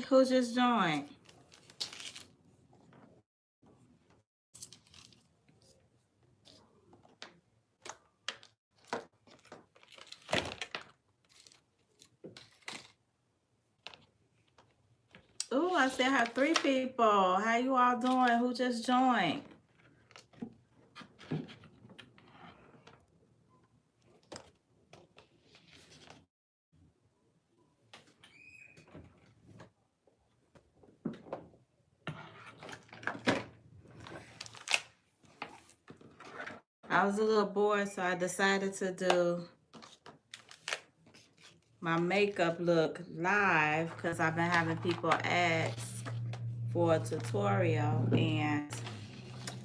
Who just joined? Ooh, I see I have 3 people. How you all doing? Who just joined? I was a little bored, so I decided to do my makeup look live because I've been having people ask for a tutorial, and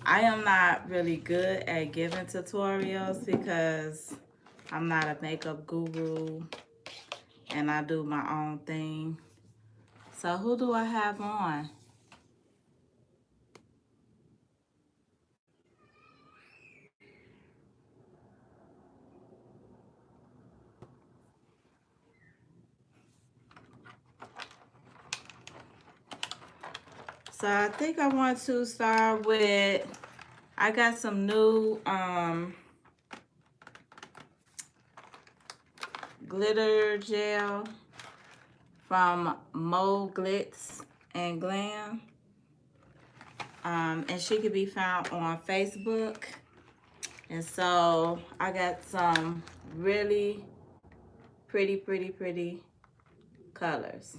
I am not really good at giving tutorials because I'm not a makeup guru and I do my own thing. So who do I have on? So I think I want to start with, I got some new glitter gel from Mo Glitz and Glam. And she could be found on Facebook. And so I got some really pretty colors.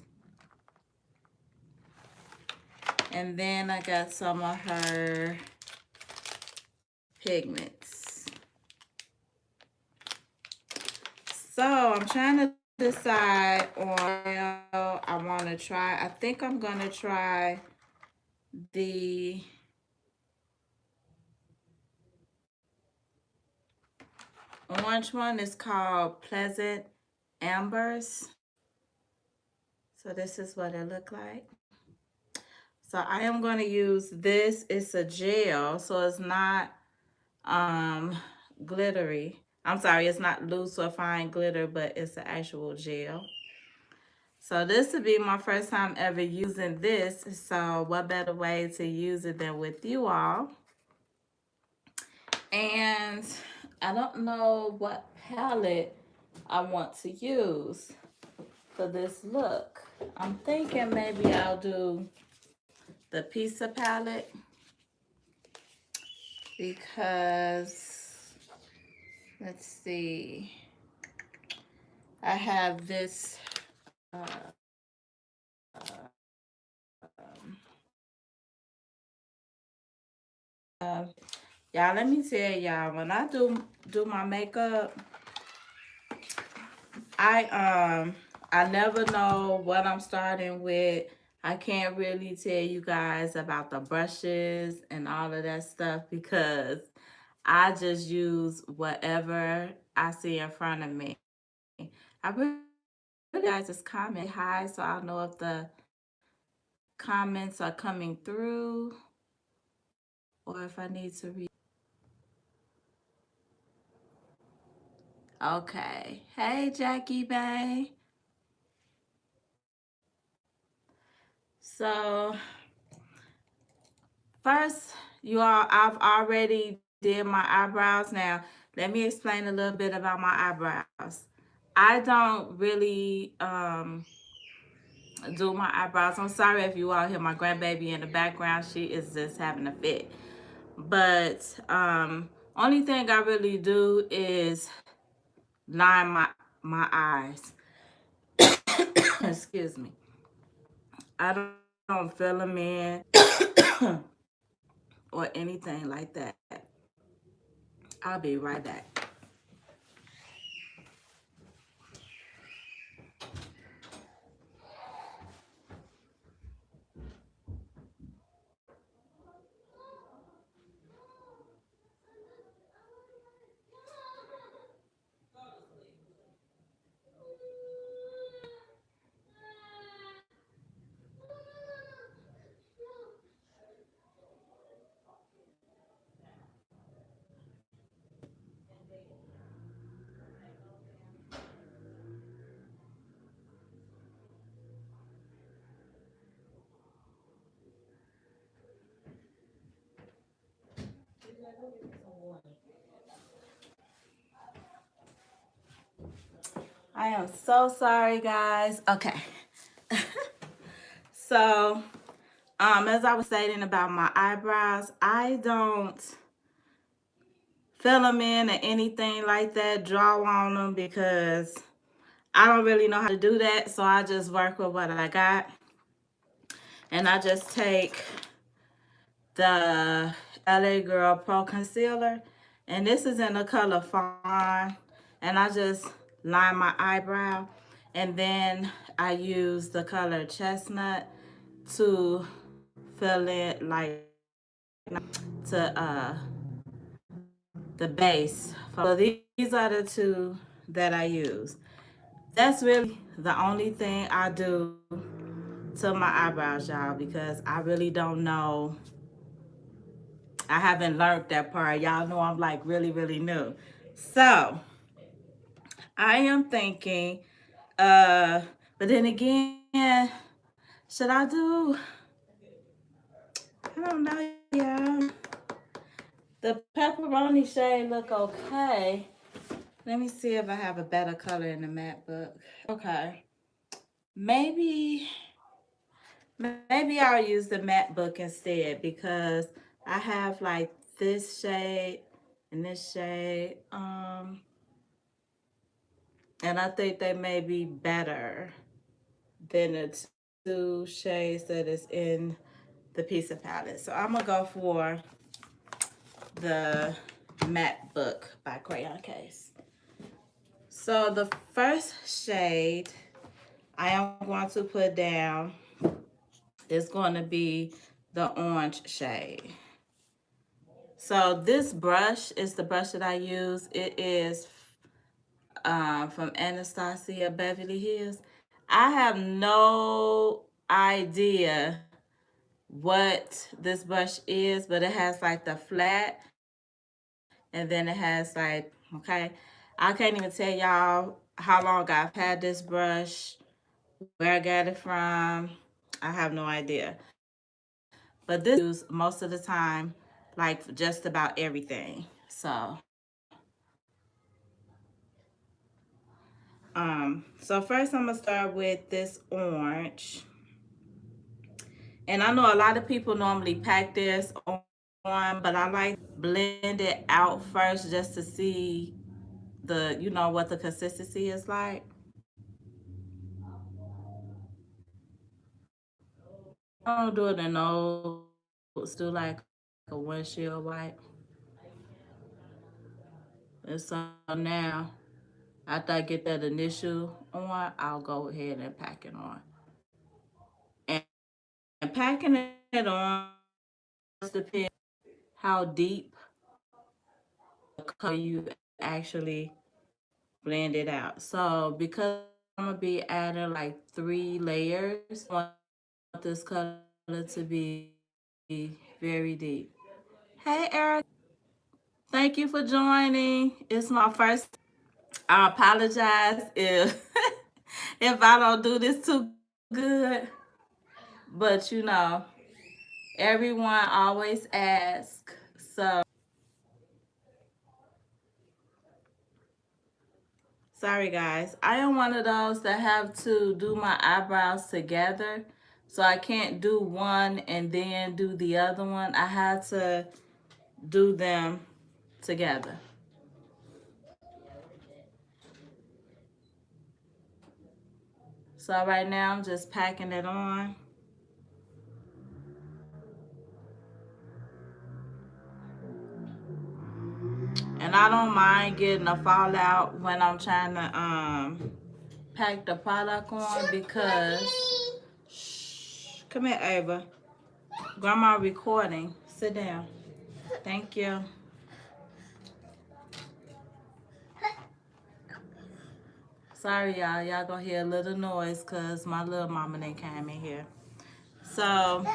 And then I got some of her pigments. So I'm trying to decide on I want to try. I think I'm going to try the orange one. Is called Pleasant Ambers. So this is what it look like. So I am going to use this. It's a gel, so it's not glittery. I'm sorry, it's not loose or fine glitter, but it's an actual gel. So this would be my first time ever using this. So what better way to use it than with you all? And I don't know what palette I want to use for this look. I'm thinking maybe I'll do the Pizza palette because, let's see, I have this y'all, let me tell y'all, when I do my makeup, I never know what I'm starting with. I can't really tell you guys about the brushes and all of that stuff because I just use whatever I see in front of me. I really guys just comment hi so I'll know if the comments are coming through or if I need to read. Okay. Hey, Jackie Bay. So, first, you all, I've already did my eyebrows. Now, let me explain a little bit about my eyebrows. I don't really do my eyebrows. I'm sorry if you all hear my grandbaby in the background. She is just having a fit. But only thing I really do is line my eyes. Excuse me. I don't fill them in or anything like that. I'll be right back. I am so sorry, guys. Okay. So, as I was stating about my eyebrows, I don't fill them in or anything like that, draw on them, because I don't really know how to do that. So I just work with what I got. And I just take the LA Girl Pro Concealer. And this is in the color Fawn. And I just line my eyebrow. And then I use the color Chestnut to fill it, like, to the base. So these are the two that I use. That's really the only thing I do to my eyebrows, y'all, because I really don't know. I haven't learned that part. Y'all know I'm like really, really new. So I am thinking, but then again, should I do, I don't know, y'all. The pepperoni shade look okay. Let me see if I have a better color in the matte book. Okay. Maybe I'll use the matte book instead, because I have like this shade and this shade. And I think they may be better than the two shades that is in the piece of palette. So I'm gonna go for the matte book by Crayon Case. So the first shade I am going to put down is going to be the orange shade. So this brush is the brush that I use. It is from Anastasia Beverly Hills. I have no idea what this brush is, but it has like the flat, and then it has like, okay, I can't even tell y'all how long I've had this brush, where I got it from. I have no idea. But this I use most of the time, like just about everything. So first I'm gonna start with this orange. And I know a lot of people normally pack this on, but I like blend it out first just to see the, you know, what the consistency is like. I don't do it in those, do like a windshield wipe. And so now, after I get that initial on, I'll go ahead and pack it on. And packing it on depends how deep the color you actually blend it out. So because I'm gonna be adding like 3 layers, I want this color to be very deep. Hey Eric, thank you for joining. It's my first. I apologize if if I don't do this too good, but you know, everyone always asks. So sorry guys. I am one of those that have to do my eyebrows together. So I can't do one and then do the other one. I have to do them together. So right now I'm just packing it on. And I don't mind getting a fallout when I'm trying to pack the product on, because shh, come here Ava. Grandma recording. Sit down. Thank you. Sorry y'all. Y'all gonna hear a little noise because my little mama then came in here. So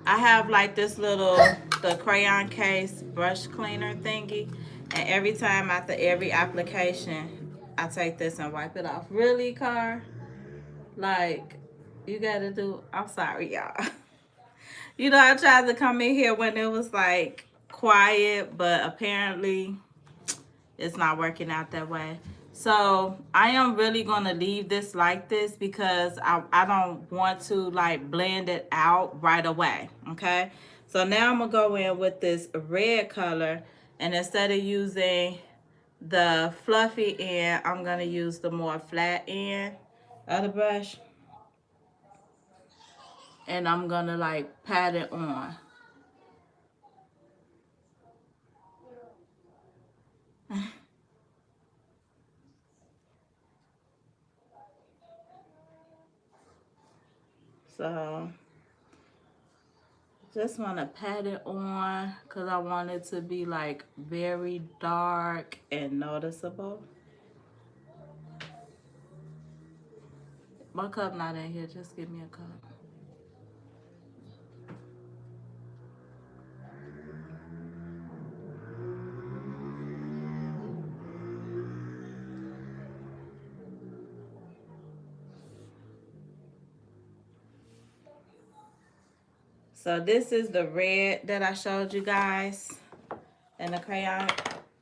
I have like this little, the Crayon Case brush cleaner thingy. And every time after every application, I take this and wipe it off. Really, Car? Like, you gotta do, I'm sorry, y'all. You know, I tried to come in here when it was like quiet, but apparently it's not working out that way. So I am really going to leave this like this because I don't want to like blend it out right away. Okay. So now I'm going to go in with this red color, and instead of using the fluffy end, I'm going to use the more flat end of the brush. And I'm going to like pat it on. So just want to pat it on because I want it to be like very dark and noticeable. My cup not in here, just give me a cup. So this is the red that I showed you guys in the crayon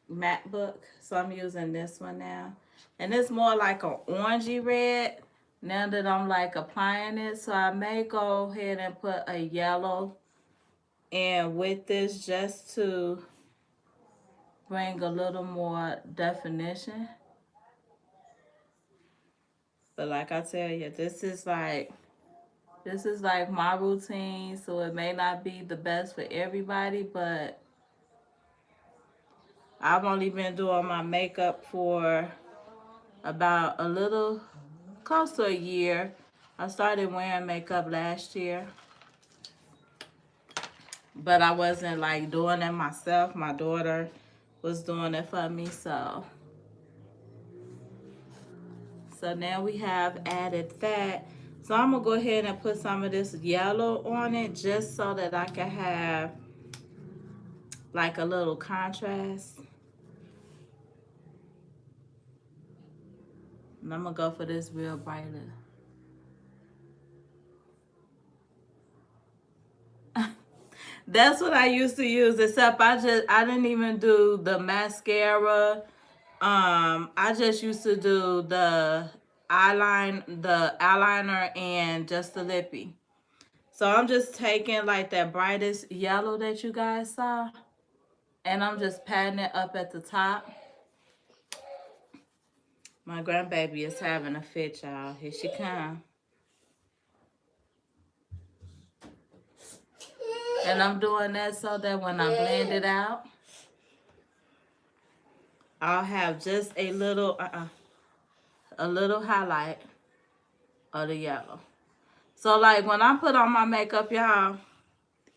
matte book. So I'm using this one now. And it's more like an orangey red now that I'm like applying it. So I may go ahead and put a yellow in with this just to bring a little more definition. But like I tell you, this is like my routine, so it may not be the best for everybody, but I've only been doing my makeup for about a little close to a year. I started wearing makeup last year, but I wasn't like doing it myself. My daughter was doing it for me, so now we have added that. So I'm gonna go ahead and put some of this yellow on it just so that I can have like a little contrast. And I'm gonna go for this real brighter. That's what I used to use, except I didn't even do the mascara. I just used to do the eyeliner and just the lippy. So I'm just taking like that brightest yellow that you guys saw, and I'm just patting it up at the top. My grandbaby is having a fit, y'all. Here she come. And I'm doing that so that when I blend it out, I'll have just a little highlight of the yellow. So like when I put on my makeup, y'all,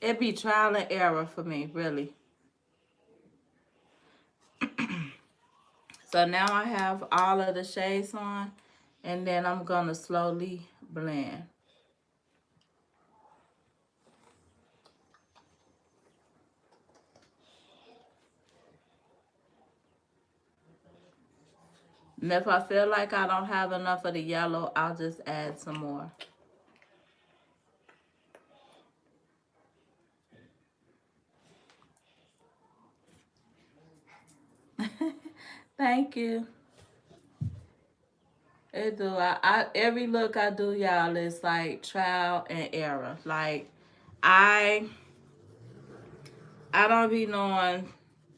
it be trial and error for me, really. So now I have all of the shades on, and then I'm gonna slowly blend. And if I feel like I don't have enough of the yellow, I'll just add some more. Thank you. It do. Every look I do, y'all, is like trial and error. Like I don't be knowing,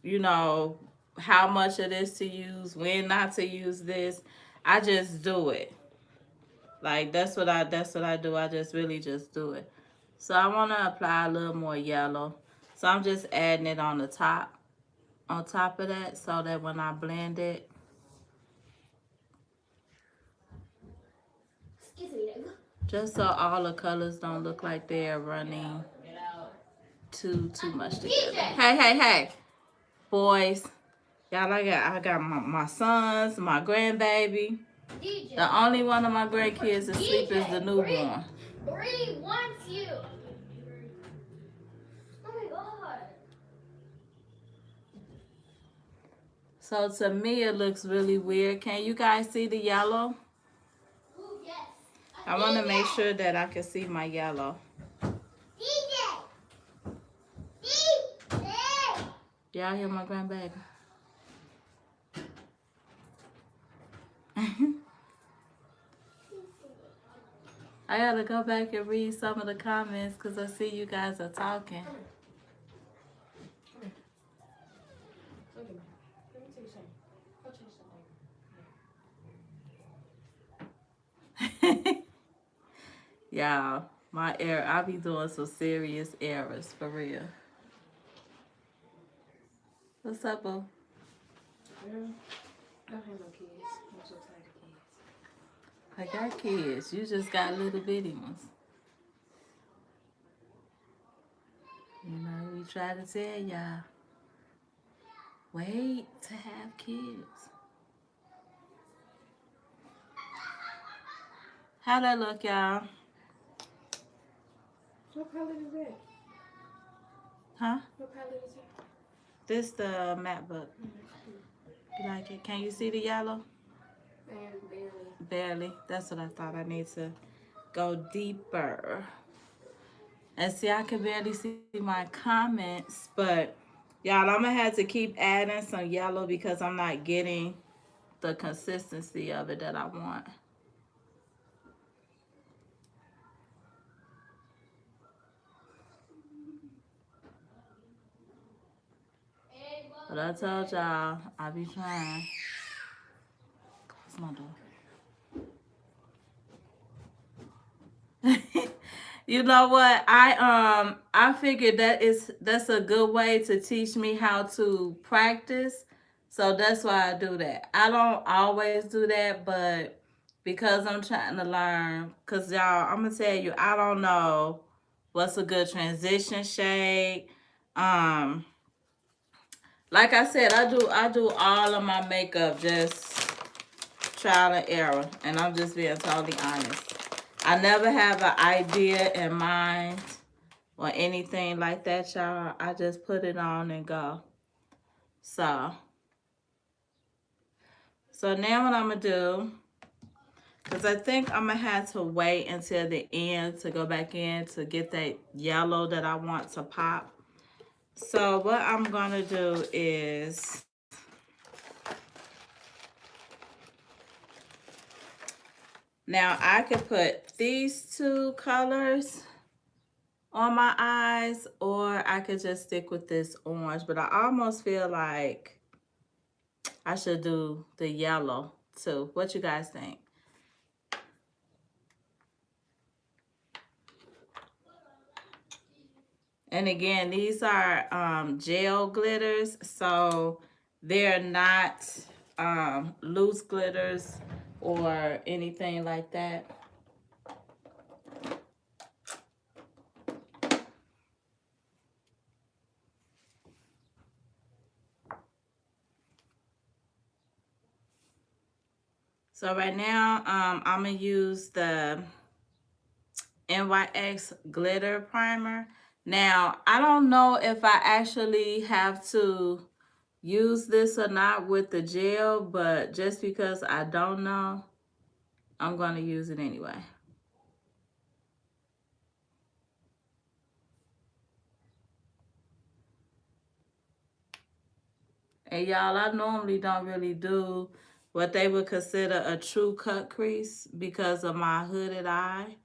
you know, how much of this to use, when not to use this. I just do it. Like that's what I do. I just really just do it. So I want to apply a little more yellow. So I'm just adding it on the top, of that, so that when I blend it, just so all the colors don't look like they're running too much together. Hey, boys, y'all, I got my sons, my grandbaby. The only one of my grandkids asleep is the newborn. Bree wants you. Oh my god. So to me, it looks really weird. Can you guys see the yellow? Yes. I want to make sure that I can see my yellow. DJ. Y'all hear my grandbaby? I gotta go back and read some of the comments because I see you guys are talking. Y'all, my error, I be doing some serious errors for real. What's up, boo? Girl, I don't have no kids. I'm so tired of kids. I got kids. You just got little bitty ones. You know, we try to tell y'all, wait to have kids. How that look, y'all? What color is that? Huh? What color is that? This the MacBook. You like it? Can you see the yellow? Barely. Barely. That's what I thought. I need to go deeper. And see, I can barely see my comments, but y'all, I'm gonna have to keep adding some yellow because I'm not getting the consistency of it that I want. But I told y'all, I be trying. Close my door. You know what? I figured that's a good way to teach me how to practice. So that's why I do that. I don't always do that, but because I'm trying to learn, cause y'all, I'm gonna tell you, I don't know what's a good transition shade. Um, like I said, I do all of my makeup just trial and error, and I'm just being totally honest. I never have an idea in mind or anything like that, y'all. I just put it on and go. So now what I'm gonna do, because I think I'm gonna have to wait until the end to go back in to get that yellow that I want to pop. So what I'm gonna do is, now I could put these two colors on my eyes, or I could just stick with this orange, but I almost feel like I should do the yellow too. What you guys think? And again, these are gel glitters, so they're not loose glitters or anything like that. So right now, I'm gonna use the NYX glitter primer. Now, I don't know if I actually have to use this or not with the gel, but just because I don't know, I'm gonna use it anyway. And y'all, I normally don't really do what they would consider a true cut crease because of my hooded eye.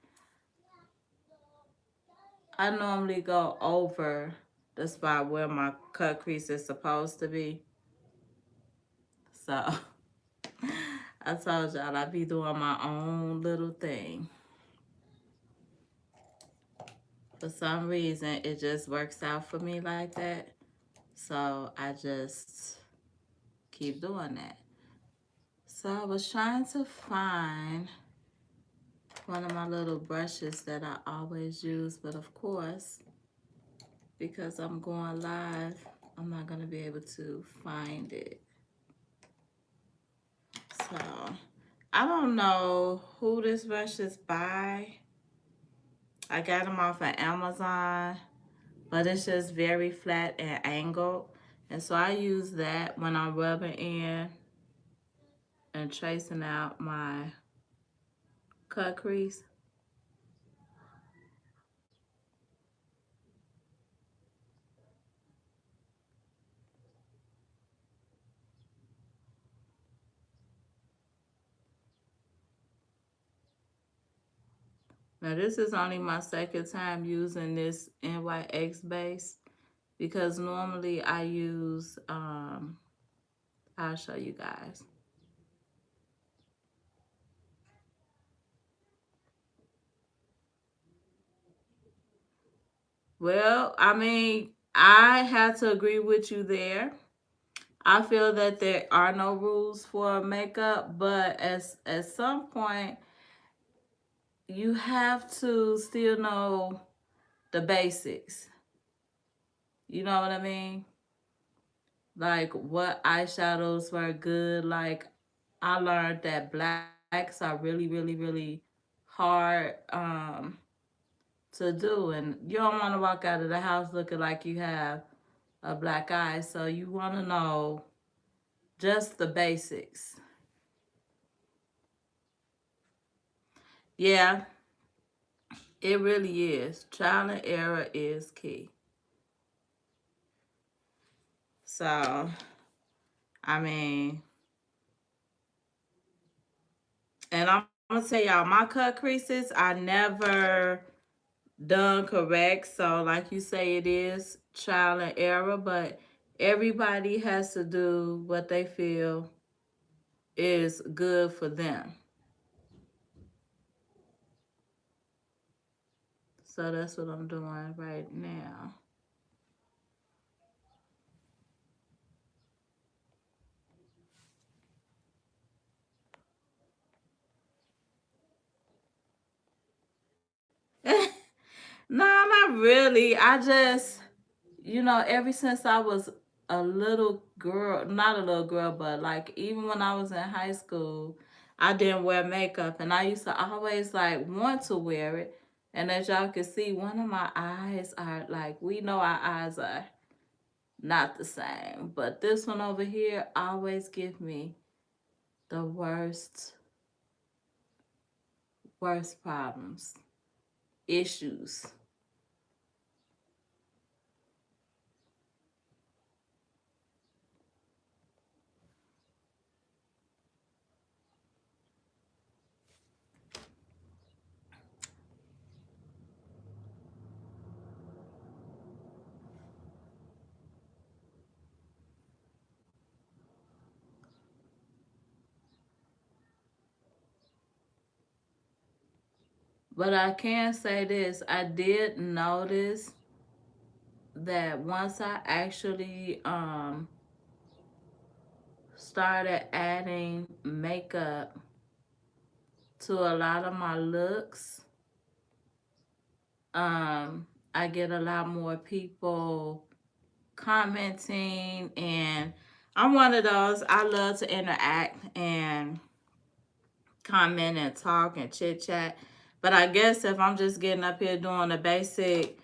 I normally go over the spot where my cut crease is supposed to be. So I told y'all I be doing my own little thing. For some reason, it just works out for me like that. So I just keep doing that. So I was trying to find one of my little brushes that I always use, but of course, because I'm going live, I'm not gonna be able to find it. So I don't know who this brush is by. I got them off of Amazon, but it's just very flat and angled. And so I use that when I'm rubbing in and tracing out my cut crease. Now this is only my second time using this NYX base because normally I use, I'll show you guys. Well, I mean, I have to agree with you there. I feel that there are no rules for makeup, but at some point you have to still know the basics. You know what I mean? Like what eyeshadows were good. Like I learned that blacks are really hard to do, and you don't want to walk out of the house looking like you have a black eye. So you want to know just the basics. Yeah, it really is. Trial and error is key. So, I mean, and I'm gonna tell y'all, my cut creases, I never done correct. So, like you say, it is trial and error, but everybody has to do what they feel is good for them. So that's what I'm doing right now. No, not really. I just, ever since I was a little girl, not a little girl, but like even when I was in high school, I didn't wear makeup and I used to always like want to wear it. And as y'all can see, one of my eyes are like, we know our eyes are not the same, but this one over here always give me the worst problems, issues. But I can say this, I did notice that once I actually started adding makeup to a lot of my looks, I get a lot more people commenting, and I'm one of those, I love to interact and comment and talk and chit chat. But I guess if I'm just getting up here doing a basic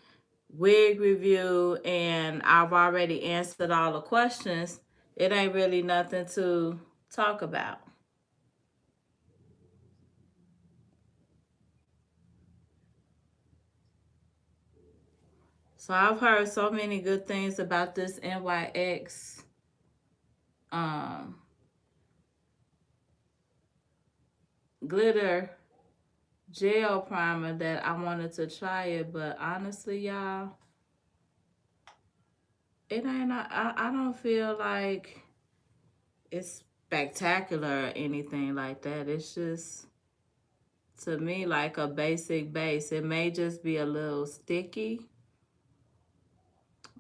wig review and I've already answered all the questions, it ain't really nothing to talk about. So I've heard so many good things about this NYX um, glitter gel primer that I wanted to try it, but honestly, y'all, it ain't. I don't feel like it's spectacular or anything like that. It's just to me like a basic base. It may just be a little sticky,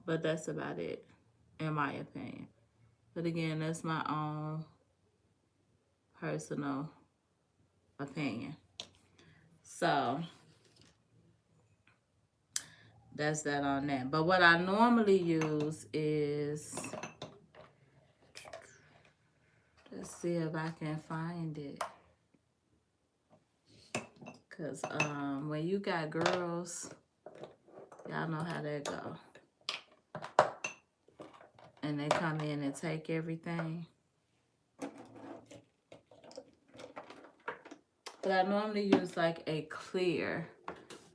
but that's about it, in my opinion. But again, that's my own personal opinion. So that's that on that. But what I normally use is, let's see if I can find it. Cause when you got girls, y'all know how that go. And they come in and take everything. But I normally use like a clear.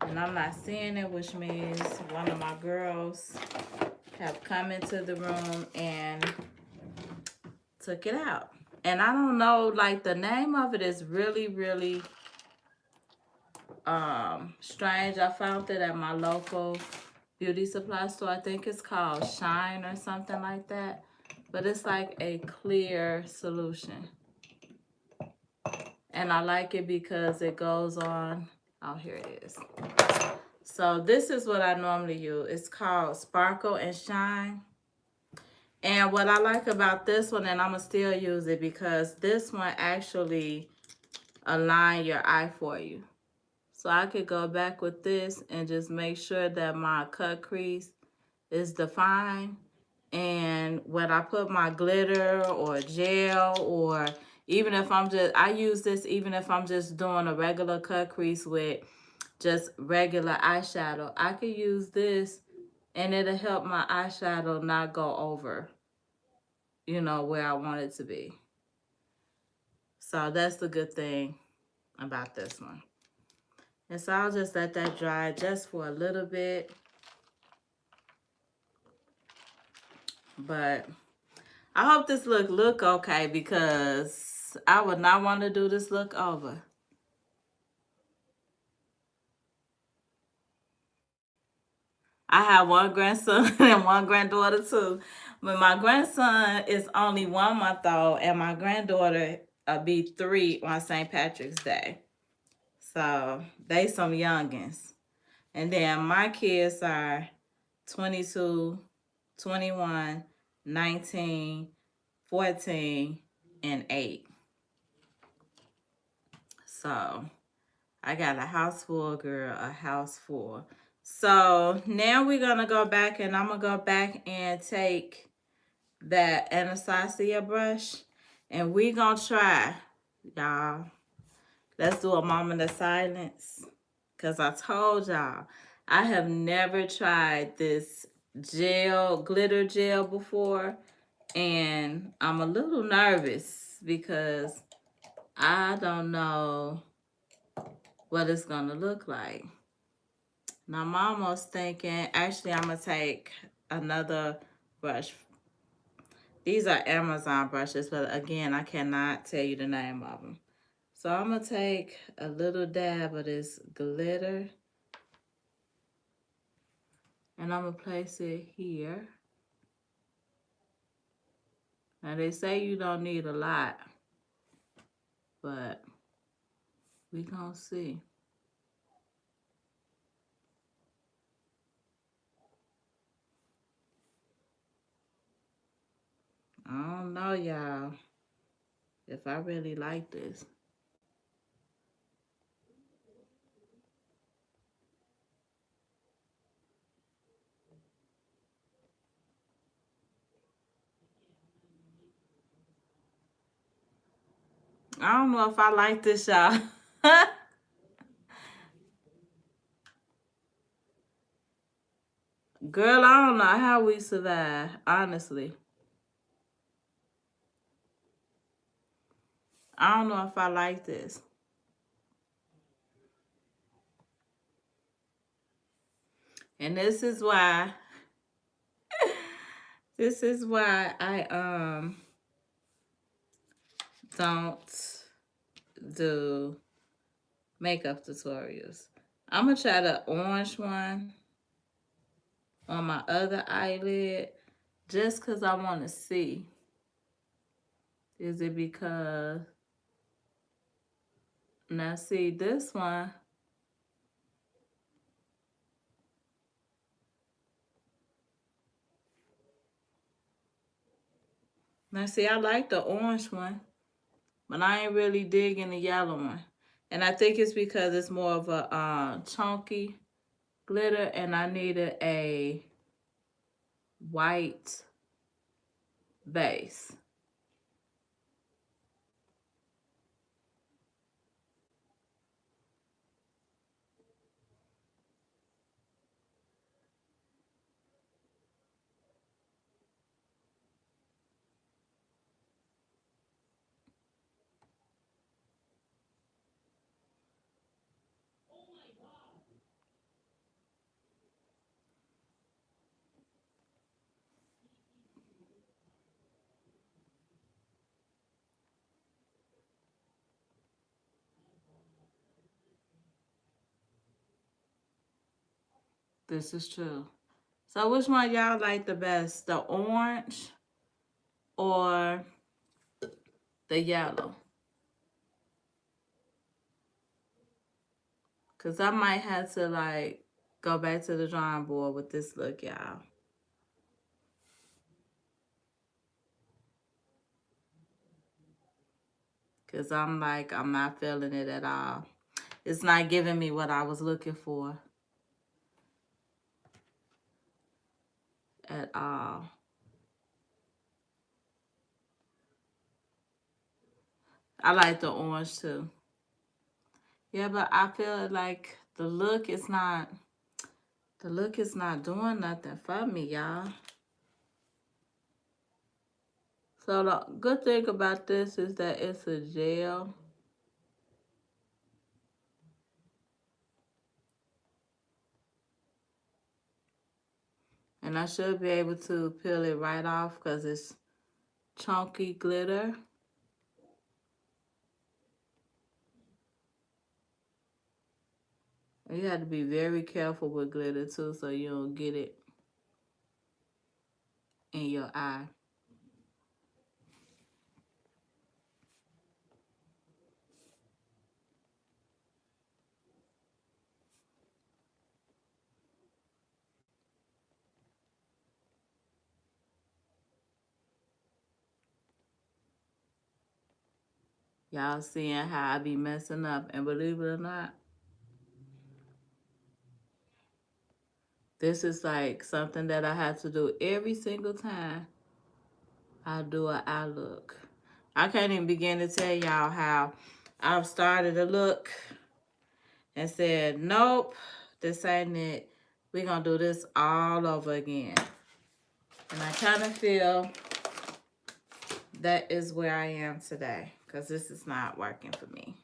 And I'm not seeing it, which means one of my girls have come into the room and took it out. And I don't know, like the name of it is really strange. I found it at my local beauty supply store. I think it's called Shine or something like that. But it's like a clear solution. And I like it because it goes on. Oh, here it is. So this is what I normally use. It's called Sparkle and Shine. And what I like about this one, and I'm going to still use it because this one actually align your eye for you. So I could go back with this and just make sure that my cut crease is defined. And when I put my glitter or gel, or even if I use this even if I'm just doing a regular cut crease with just regular eyeshadow, I could use this and it'll help my eyeshadow not go over, you know, where I want it to be. So that's the good thing about this one. And so I'll just let that dry just for a little bit. But I hope this look okay, because I would not want to do this look over. I have one grandson and one granddaughter too. But my grandson is only 1 month old and my granddaughter will be 3 on St. Patrick's Day. So they some youngins. And then my kids are 22, 21, 19, 14, and 8. So I got a house full, girl, a house full. So now we're going to go back, and I'm going to go back and take that Anastasia brush, and we're going to try, y'all. Let's do a moment of silence, because I told y'all I have never tried this glitter gel before, and I'm a little nervous because I don't know what it's going to look like. Now, I'm almost thinking, actually, I'm going to take another brush. These are Amazon brushes, but again, I cannot tell you the name of them. So I'm going to take a little dab of this glitter, and I'm going to place it here. Now, they say you don't need a lot, but we going to see. I don't know, y'all, if I really like this. I don't know if I like this, y'all. Girl, I don't know how we survive, honestly. I don't know if I like this. And this is why I don't do makeup tutorials. I'm gonna try the orange one on my other eyelid just because I want to see. Is it because, now see this one, now see I like the orange one, but I ain't really digging the yellow one. And I think it's because it's more of a chunky glitter, and I needed a white base. This is true. So which one y'all like the best? The orange or the yellow? Because I might have to like go back to the drawing board with this look, y'all. Because I'm not feeling it at all. It's not giving me what I was looking for at all. I like the orange too. Yeah, but I feel like the look is not doing nothing for me, y'all. So the good thing about this is that it's a gel. And I should be able to peel it right off because it's chunky glitter. And you have to be very careful with glitter too so you don't get it in your eye. Y'all seeing how I be messing up, and believe it or not, this is like something that I have to do every single time I do an eye look. I can't even begin to tell y'all how I've started a look and said, nope, this ain't it. We're going to do this all over again. And I kind of feel that is where I am today because this is not working for me.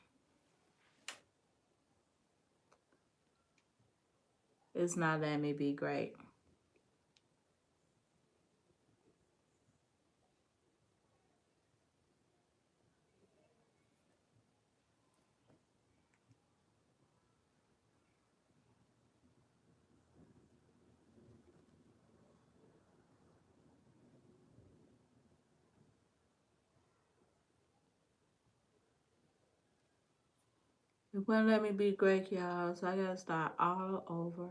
It's not letting me be great. It wouldn't let me be great, y'all, so I gotta start all over.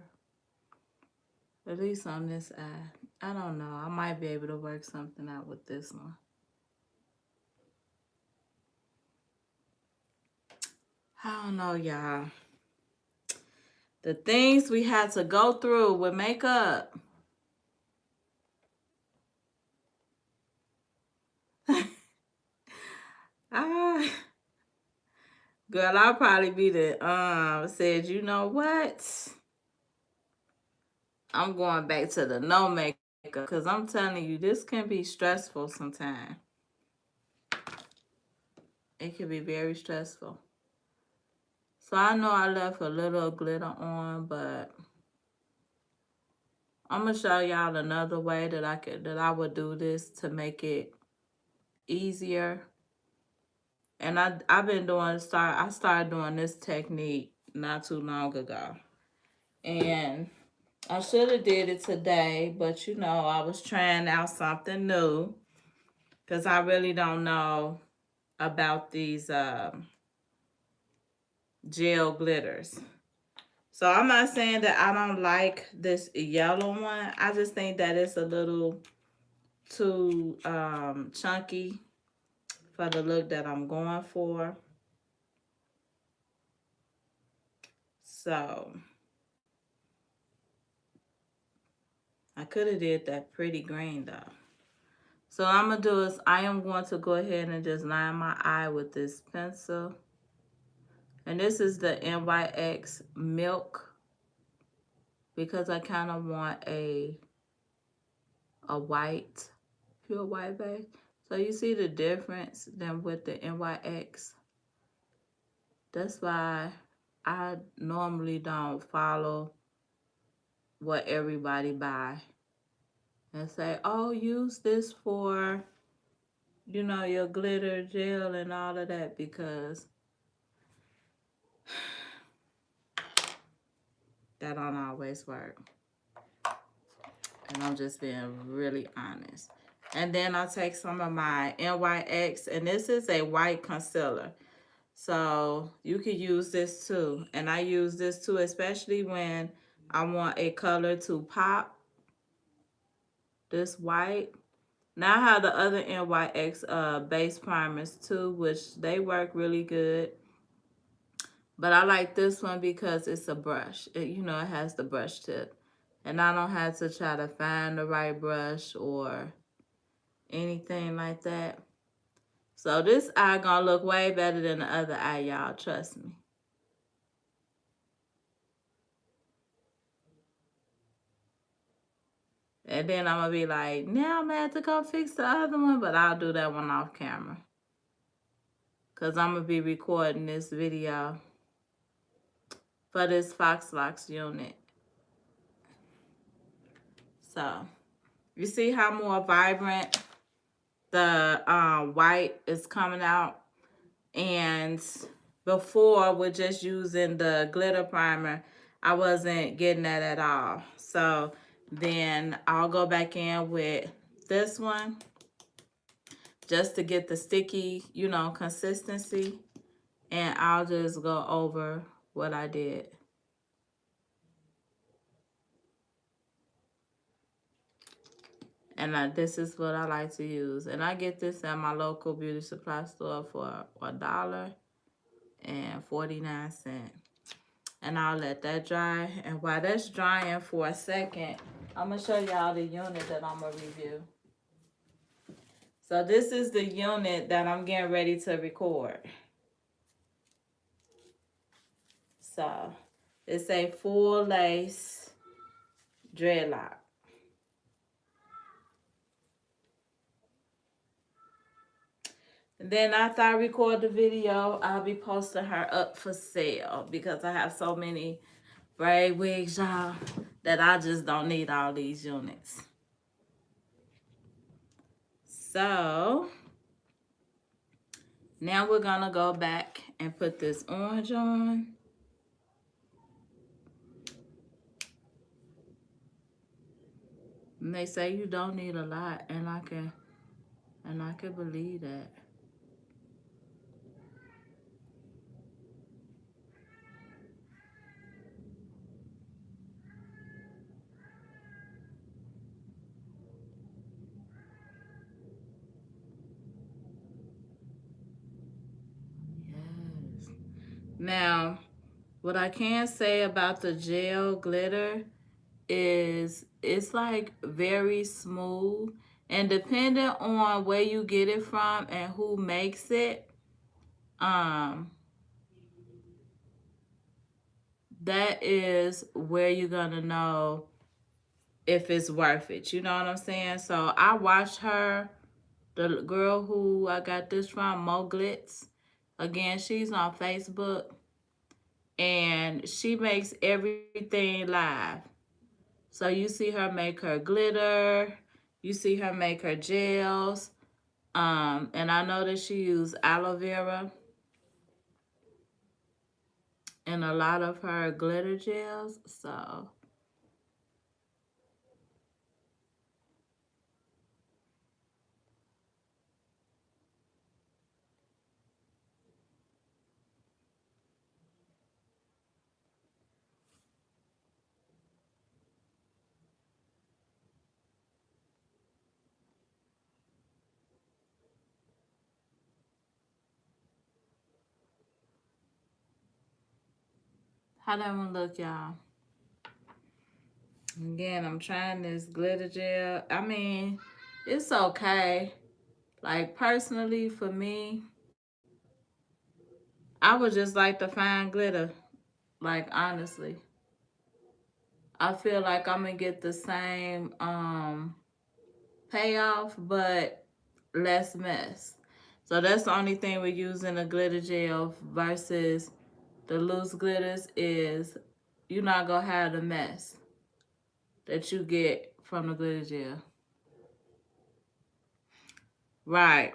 At least on this eye. I don't know. I might be able to work something out with this one. I don't know, y'all. The things we had to go through with makeup. Girl, I'll probably be the said, you know what? I'm going back to the no makeup because I'm telling you, this can be stressful sometimes. It can be very stressful. So I know I left a little glitter on, but I'm gonna show y'all another way that I would do this to make it easier. And I've been I started doing this technique not too long ago. And I should have did it today, but you know, I was trying out something new because I really don't know about these gel glitters. So I'm not saying that I don't like this yellow one. I just think that it's a little too chunky for the look that I'm going for. So I could have did that pretty green though. So what I'm gonna do is I am going to go ahead and just line my eye with this pencil. And this is the NYX Milk because I kind of want a white, pure white base. So you see the difference then with the NYX. That's why I normally don't follow what everybody buy and say, oh, use this for, you know, your glitter gel and all of that, because that don't always work. And I'm just being really honest. And then I'll take some of my NYX, and this is a white concealer. So you could use this too. And I use this too, especially when I want a color to pop. This white. Now I have the other NYX base primers too, which they work really good. But I like this one because it's a brush. You know, it has the brush tip. And I don't have to try to find the right brush or anything like that. So this eye gonna look way better than the other eye, y'all. Trust me. And then I'm gonna be like, now I'm gonna have to go fix the other one, but I'll do that one off camera. Cause I'm gonna be recording this video for this Foxlocks unit. So you see how more vibrant the white is coming out? And before, with just using the glitter primer, I wasn't getting that at all. So then I'll go back in with this one just to get the sticky, you know, consistency. And I'll just go over what I did. And this is what I like to use. And I get this at my local beauty supply store for $1.49. And I'll let that dry. And while that's drying for a second, I'm going to show y'all the unit that I'm going to review. So this is the unit that I'm getting ready to record. So it's a full lace dreadlock. And then after I record the video, I'll be posting her up for sale because I have so many braid wigs, y'all, that I just don't need all these units. So now we're gonna go back and put this orange on. And they say you don't need a lot, and I can believe that. Yes. Now, what I can say about the gel glitter is it's like very smooth, and depending on where you get it from and who makes it, that is where you're gonna know if it's worth it. You know what I'm saying? So I watched her, the girl who I got this from, Mo Glitz. Again, she's on Facebook, and she makes everything live. So you see her make her glitter, you see her make her gels, and I know that she used aloe vera in a lot of her glitter gels. So how that one look, y'all? Again, I'm trying this glitter gel. I mean, it's okay. Like, personally, for me, I would just like to find glitter. Like, honestly. I feel like I'm going to get the same payoff, but less mess. So that's the only thing we're using a glitter gel versus the loose glitters is you're not going to have the mess that you get from the glitter gel. Right.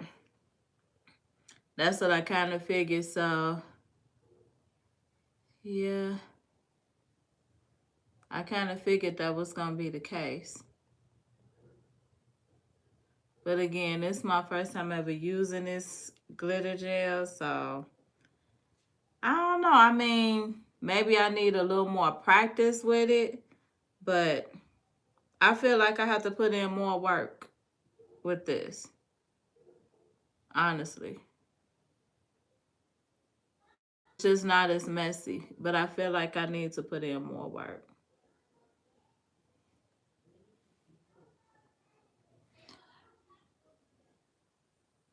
That's what I kind of figured. So, yeah. I kind of figured that was going to be the case. But again, this is my first time ever using this glitter gel, so I don't know. I mean, maybe I need a little more practice with it, but I feel like I have to put in more work with this, honestly. It's just not as messy, but I feel like I need to put in more work.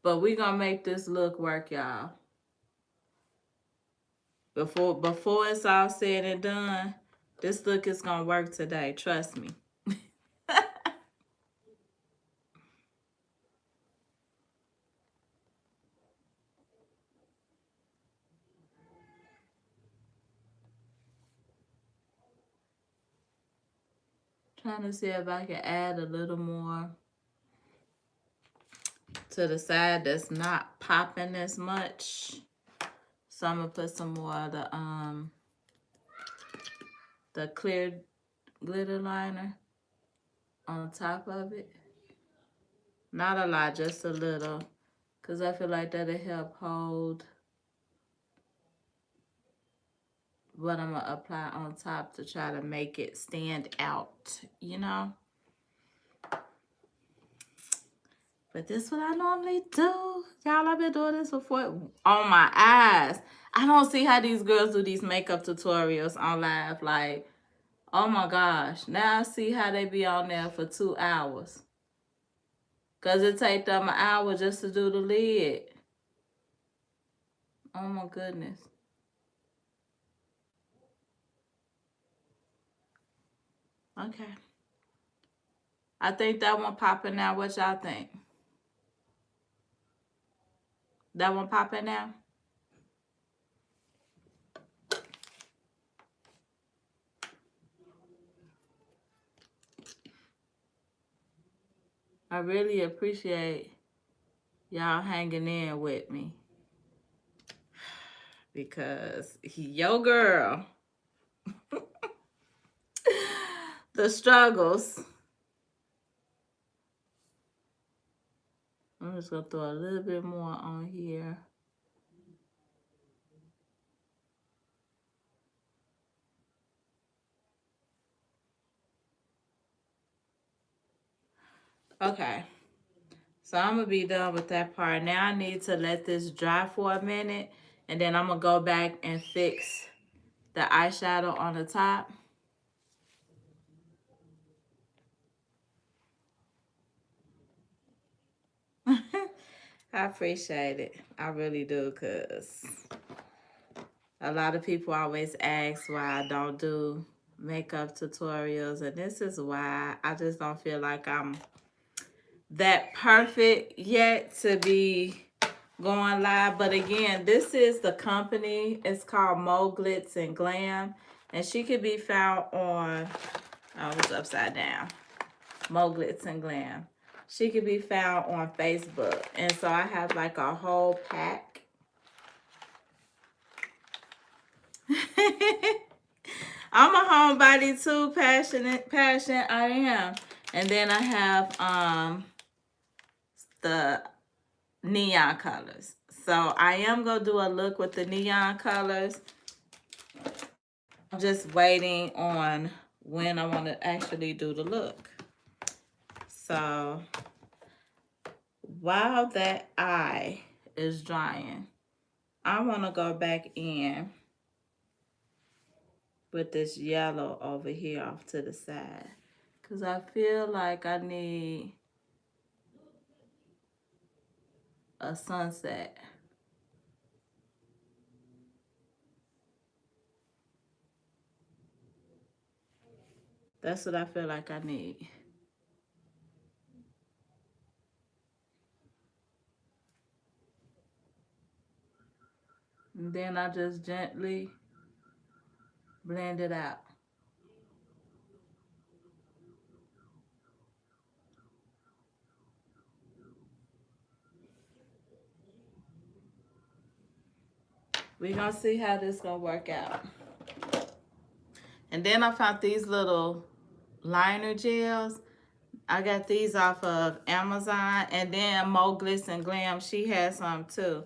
But we gonna make this look work, y'all. Before it's all said and done, this look is gonna work today. Trust me. Trying to see if I can add a little more to the side that's not popping as much. So I'm gonna put some more of the clear glitter liner on top of it. Not a lot, just a little, because I feel like that'll help hold what I'm gonna apply on top to try to make it stand out, you know? But this is what I normally do. Y'all, I've been doing this before. On my eyes. I don't see how these girls do these makeup tutorials on live. Like, oh my gosh. Now I see how they be on there for 2 hours. Because it take them an hour just to do the lid. Oh my goodness. Okay. I think that one popping now. What y'all think? That one popping now? I really appreciate y'all hanging in with me. Because yo girl, the struggles. I'm just gonna throw a little bit more on here. Okay, so I'm gonna be done with that part. Now I need to let this dry for a minute, and then I'm gonna go back and fix the eyeshadow on the top. I appreciate it. I really do, because a lot of people always ask why I don't do makeup tutorials, and this is why. I just don't feel like I'm that perfect yet to be going live. But again, this is the company. It's called Mo Glitz and Glam, and she could be found on, oh, it's upside down, Mo Glitz and Glam. She could be found on Facebook, and so I have like a whole pack. I'm a homebody too, passion I am. And then I have the neon colors. So I am gonna do a look with the neon colors. I'm just waiting on when I want to actually do the look. So while that eye is drying, I want to go back in with this yellow over here off to the side, because I feel like I need a sunset. That's what I feel like I need. And then I just gently blend it out. We're gonna see how this gonna work out. And then I found these little liner gels. I got these off of Amazon, and then Mo Glitz and Glam, she has some too.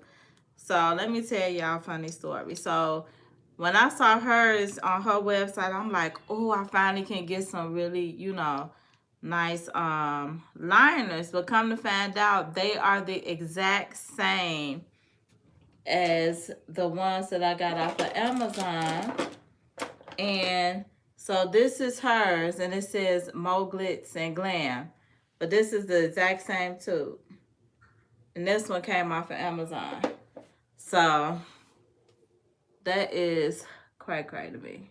So let me tell y'all a funny story. So when I saw hers on her website, I'm like, oh, I finally can get some really, you know, nice liners. But come to find out, they are the exact same as the ones that I got off of Amazon. And so this is hers, and it says Mo Glitz and Glam. But this is the exact same tube. And this one came off of Amazon. So that is cray to me.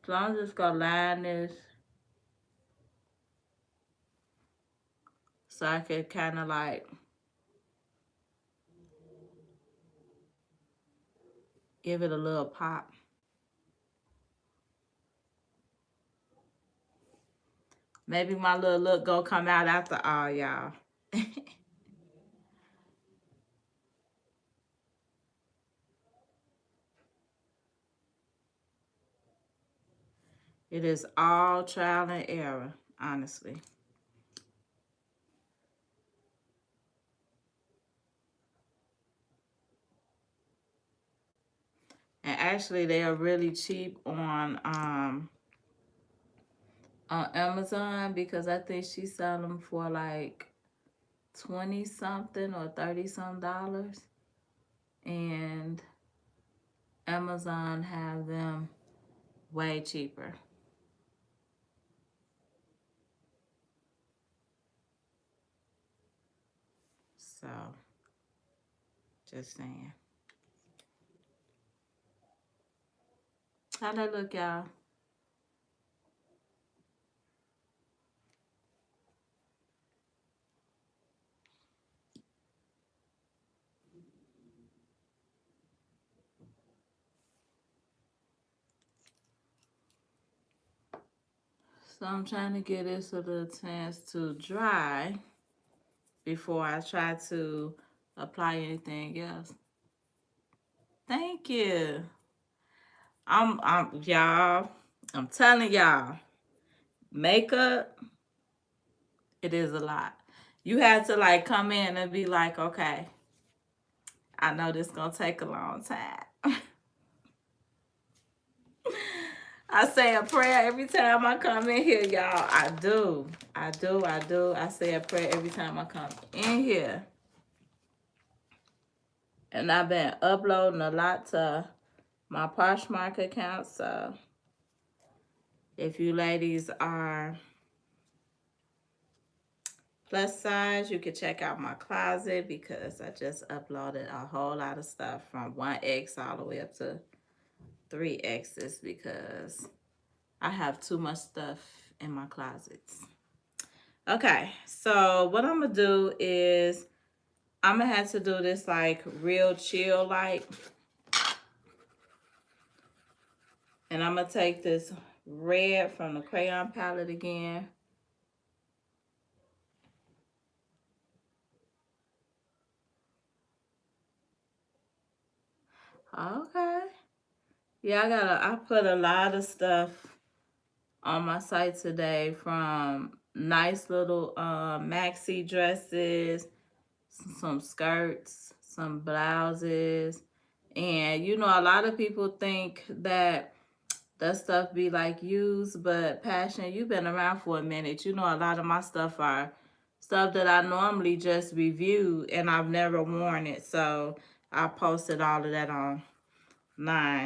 So I'm just gonna line this so I can kind of like give it a little pop. Maybe my little look go come out after all, y'all. It is all trial and error, honestly. And actually, they are really cheap on Amazon, because I think she sell them for like 20 something or 30 some dollars, and Amazon have them way cheaper. So just saying. How that look, y'all? So I'm trying to get this a little chance to dry before I try to apply anything else. Thank you. Y'all, I'm telling y'all, makeup, it is a lot. You have to like come in and be like, okay, I know this gonna take a long time. I say a prayer every time I come in here, y'all. I do. I say a prayer every time I come in here. And I've been uploading a lot to my Poshmark account. So if you ladies are plus size, you can check out my closet, because I just uploaded a whole lot of stuff from 1X all the way up to 3Xs, because I have too much stuff in my closets. Okay, so what I'm gonna do is I'm gonna have to do this like real chill like. And I'm gonna take this red from the crayon palette again. Okay. Yeah, I put a lot of stuff on my site today, from nice little maxi dresses, some skirts, some blouses. And you know, a lot of people think that stuff be like used, but Passion, you've been around for a minute. You know, a lot of my stuff are stuff that I normally just review and I've never worn it. So I posted all of that online.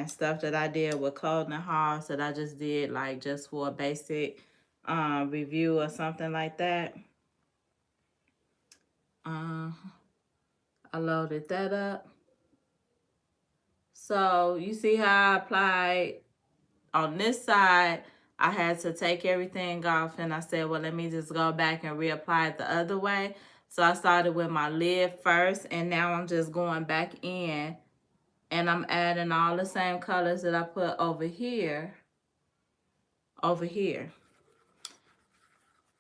Stuff that I did with clothing hauls that I just did like just for a basic review or something like that. I loaded that up. So you see how I applied on this side. I had to take everything off, and I said, well, let me just go back and reapply it the other way. So I started with my lid first, and now I'm just going back in, and I'm adding all the same colors that I put over here.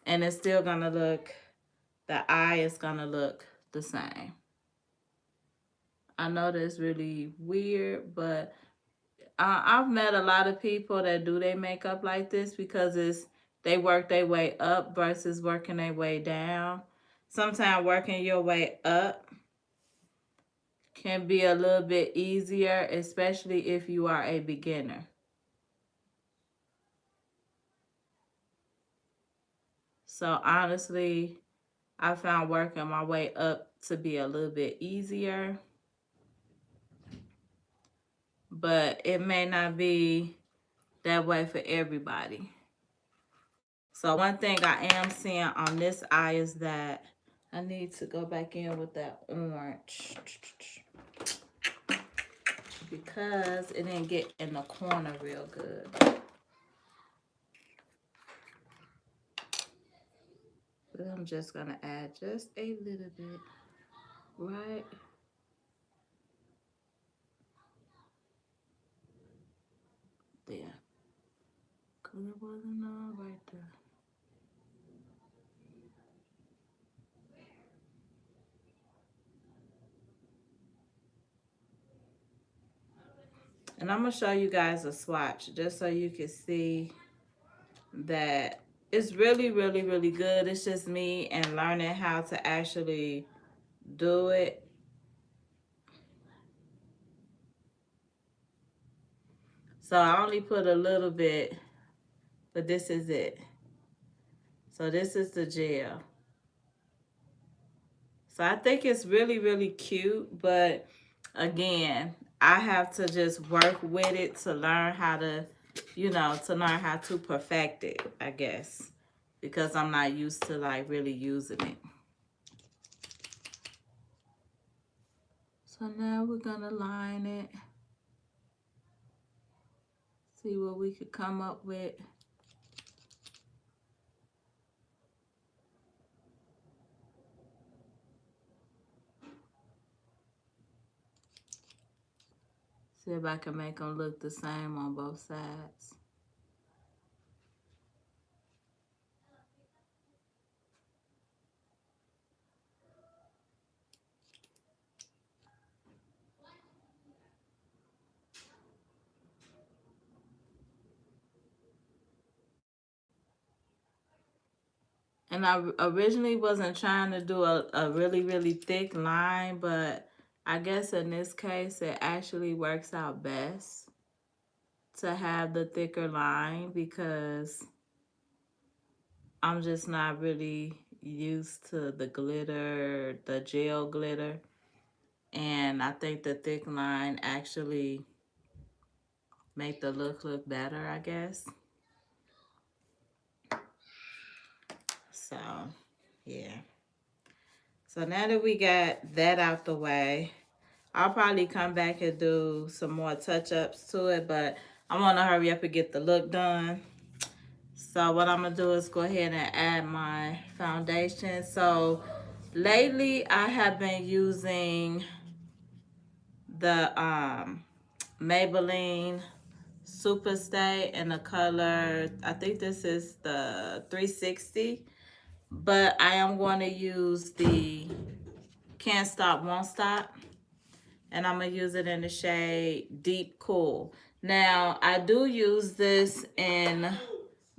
And it's still gonna look, the eye is gonna look the same. I know that's really weird, but I've met a lot of people that do their makeup like this, because they work their way up versus working their way down. Sometimes working your way up can be a little bit easier, especially if you are a beginner. So honestly, I found working my way up to be a little bit easier, but it may not be that way for everybody. So one thing I am seeing on this eye is that I need to go back in with that orange because it didn't get in the corner real good. But I'm just gonna add just a little bit right there. Cause it wasn't all right there. And I'm gonna show you guys a swatch just so you can see that it's really, really, really good. It's just me and learning how to actually do it. So I only put a little bit, but this is it. So this is the gel. So I think it's really, really cute, but again, I have to just work with it to learn how to, to learn how to perfect it, I guess, because I'm not used to like really using it. So now we're gonna line it. See what we could come up with. See if I can make them look the same on both sides. And I originally wasn't trying to do a really, really thick line, but I guess in this case, it actually works out best to have the thicker line because I'm just not really used to the glitter, the gel glitter. And I think the thick line actually make the look better, I guess. So, yeah. So now that we got that out the way, I'll probably come back and do some more touch-ups to it, but I want to hurry up and get the look done. So what I'm going to do is go ahead and add my foundation. So lately I have been using the Maybelline Superstay in the color, I think this is the 360. But I am going to use the Can't Stop, Won't Stop. And I'm going to use it in the shade Deep Cool. Now, I do use this in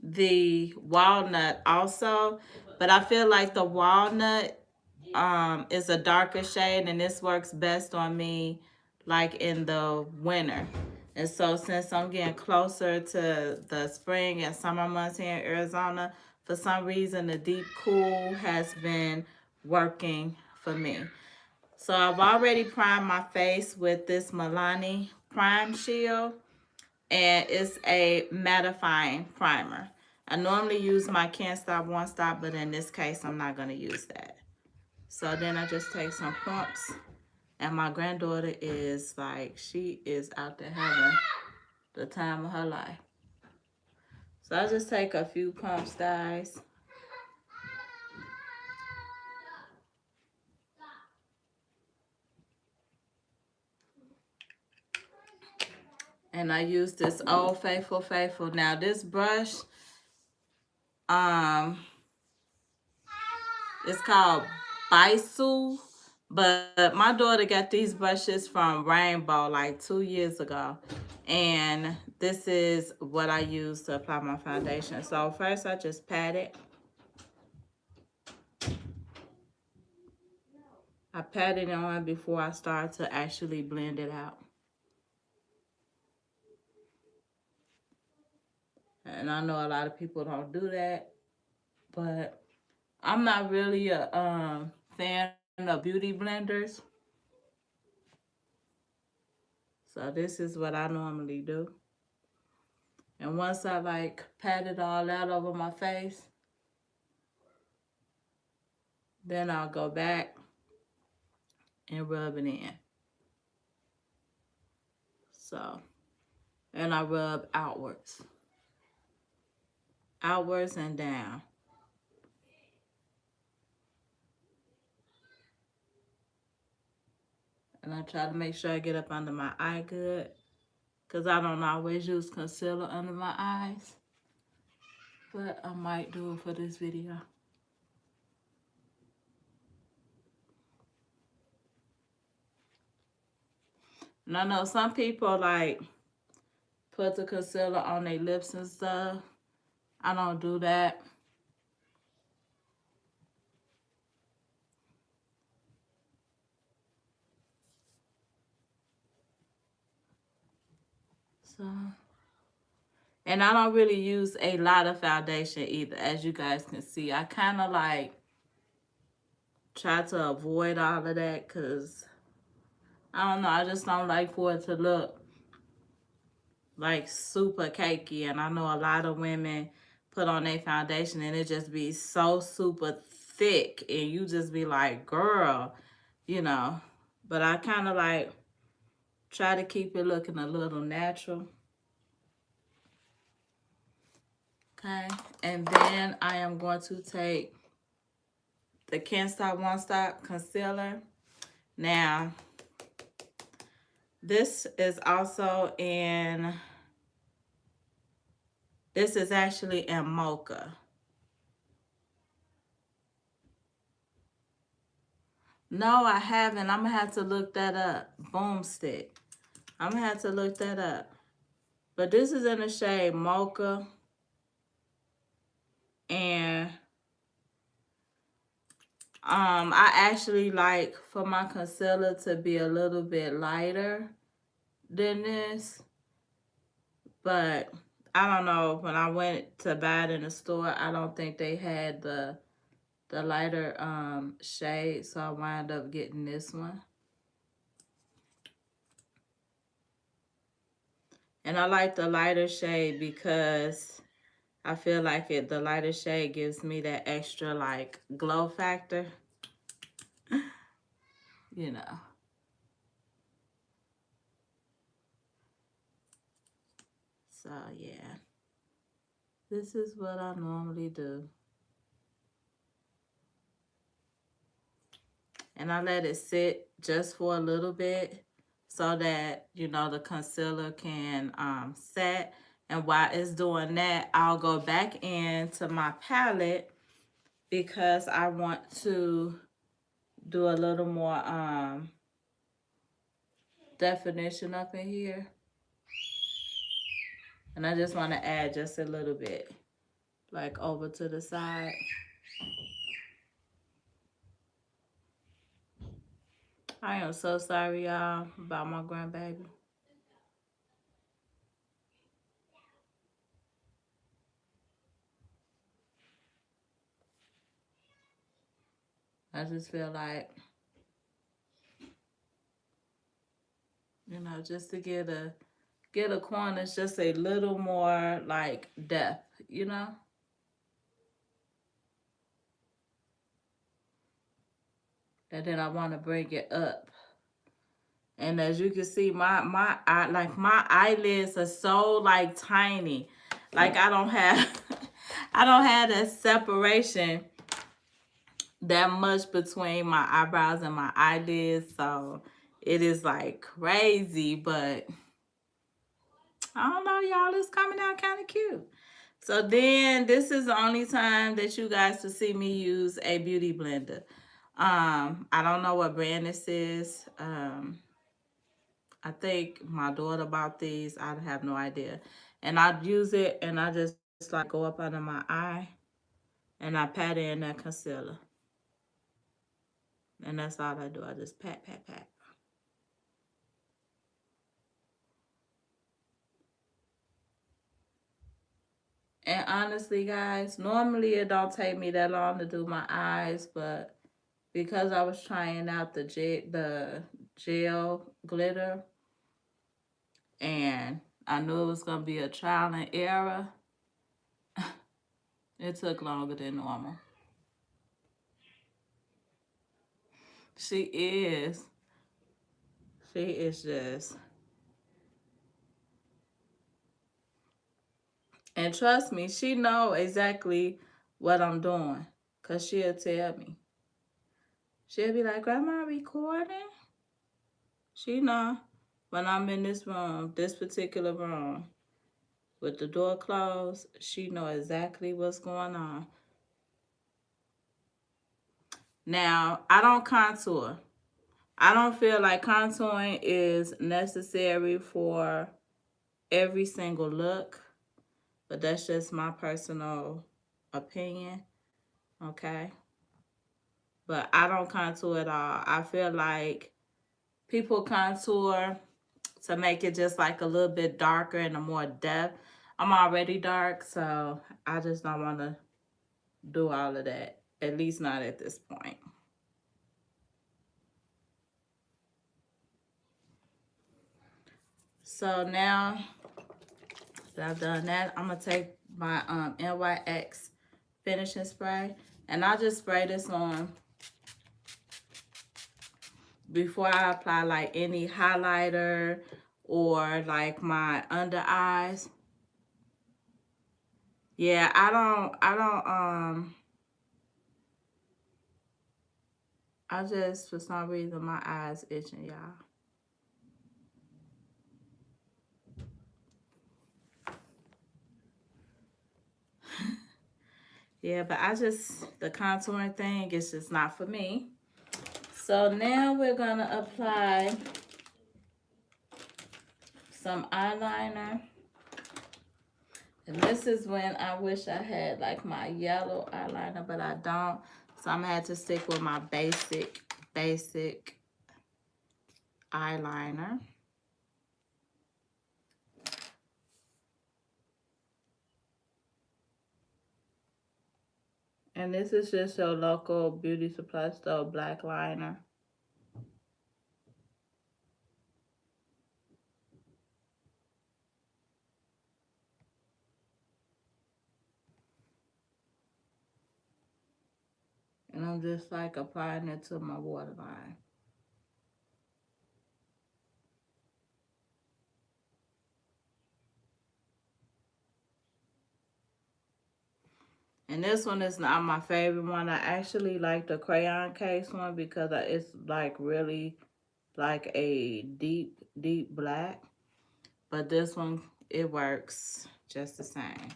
the walnut also. But I feel like the walnut is a darker shade. And this works best on me like in the winter. And so since I'm getting closer to the spring and summer months here in Arizona, for some reason the Deep Cool has been working for me. So I've already primed my face with this Milani Prime Shield, and it's a mattifying primer. I normally use my Can't Stop, Won't Stop, but in this case I'm not going to use that. So then I just take some pumps, and my granddaughter is like, she is out there having the time of her life. So I just take a few pumps, guys. And I use this Old Faithful. Now this brush, it's called Baisu, but my daughter got these brushes from Rainbow like 2 years ago. And this is what I use to apply my foundation. So first I just pat it. I pat it on before I start to actually blend it out. And I know a lot of people don't do that, but I'm not really a fan of beauty blenders. So this is what I normally do. And once I like pat it all out over my face, then I'll go back and rub it in. So, and I rub outwards. Outwards and down. And I try to make sure I get up under my eye good, because I don't always use concealer under my eyes. But I might do it for this video. And I know some people like put the concealer on their lips and stuff. I don't do that. So, and I don't really use a lot of foundation either, as you guys can see. I kind of like try to avoid all of that because I don't know, I just don't like for it to look like super cakey. And I know a lot of women put on their foundation and it just be so super thick and you just be like, girl, you know. But I kind of like try to keep it looking a little natural. Okay, and then I am going to take the Can't Stop Won't Stop concealer. Now, this is also in, this is actually in Mocha. No, I haven't. I'm going to have to look that up. Boomstick. I'm going to have to look that up. But this is in the shade Mocha. And I actually like for my concealer to be a little bit lighter than this. But I don't know, when I went to buy it in the store, I don't think they had the lighter shade, so I wound up getting this one. And I like the lighter shade because I feel like the lighter shade gives me that extra like glow factor. You know. So yeah. This is what I normally do. And I let it sit just for a little bit so that, you know, the concealer can set. And while it's doing that, I'll go back into my palette because I want to do a little more definition up in here. And I just want to add just a little bit, like over to the side. I am so sorry, y'all, about my grandbaby. I just feel like, you know, just to get a corner, just a little more like depth, you know. And then I want to bring it up. And as you can see, my eyelids are so like tiny. Like I don't have I don't have that separation that much between my eyebrows and my eyelids. So it is like crazy, but I don't know, y'all, it's coming out kind of cute. So then this is the only time that you guys will see me use a beauty blender. I don't know what brand this is. I think my daughter bought these. I have no idea. And I use it and I just like go up under my eye and I pat in that concealer. And that's all I do. I just pat, pat, pat. And honestly, guys, normally it don't take me that long to do my eyes, but because I was trying out the gel glitter, and I knew it was gonna be a trial and error, it took longer than normal. She is. She is just. And trust me, she know exactly what I'm doing. Cause she'll tell me. She'll be like, Grandma recording? She know when I'm in this room, this particular room, with the door closed, she know exactly what's going on. Now, I don't contour. I don't feel like contouring is necessary for every single look, but that's just my personal opinion, okay? But I don't contour at all. I feel like people contour to make it just like a little bit darker and a more depth. I'm already dark, so I just don't want to do all of that, at least not at this point. So now that I've done that, I'm going to take my NYX finishing spray, and I'll just spray this on before I apply like any highlighter or like my under eyes. Yeah, I just, for some reason, my eyes itching, y'all. Yeah, but the contouring thing is just not for me. So now we're going to apply some eyeliner. And this is when I wish I had like my yellow eyeliner, but I don't. So I'm going to have to stick with my basic eyeliner. And this is just your local beauty supply store black liner. And I'm just like applying it to my waterline. And this one is not my favorite one. I actually like the crayon case one because it's like really like a deep, deep black. But this one, it works just the same.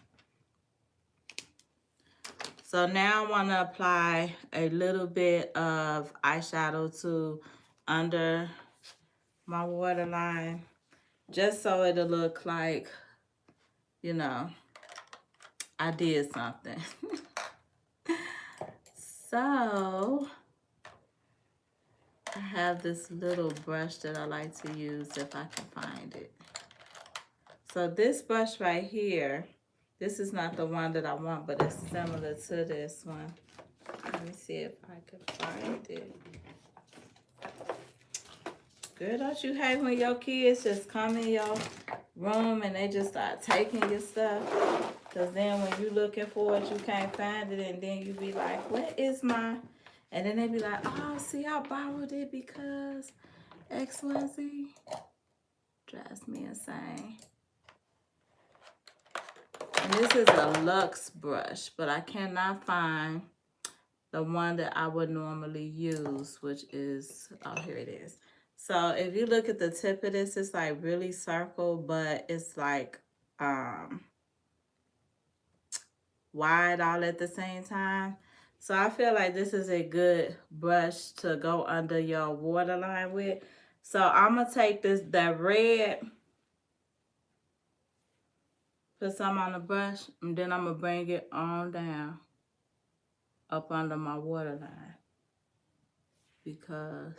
So now I want to apply a little bit of eyeshadow to under my waterline, just so it'll look like, you know, I did something. So I have this little brush that I like to use if I can find it. So this brush right here, this is not the one that I want, but it's similar to this one. Let me see if I can find it. Girl, don't you hate when your kids just come in your room and they just start taking your stuff? Because then when you looking for it, you can't find it, and then you be like, what is my... And then they be like, oh, see, I borrowed it because X, Y, Z. Drives me insane. And this is a Luxe brush, but I cannot find the one that I would normally use, which is, oh, here it is. So if you look at the tip of this, it's like really circle, but it's like wide all at the same time. So I feel like this is a good brush to go under your waterline with. So I'm going to take that red, put some on the brush, and then I'm going to bring it on down up under my waterline. Because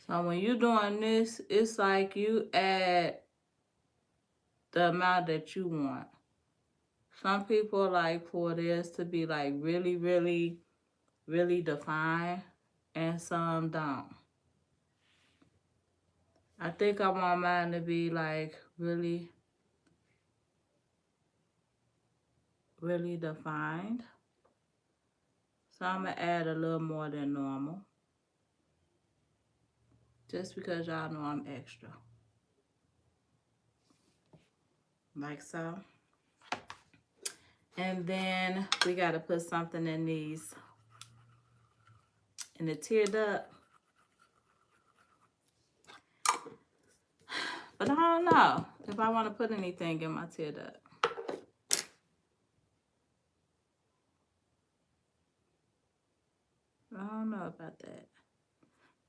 so when you're doing this, it's like you add the amount that you want. Some people like for theirs to be like really, really, really defined, and some don't. I think I want mine to be like really, really defined. So I'm going to add a little more than normal. Just because y'all know I'm extra. Like so. And then we got to put something in these, in the tear duct. But I don't know if I want to put anything in my tear duct. I don't know about that.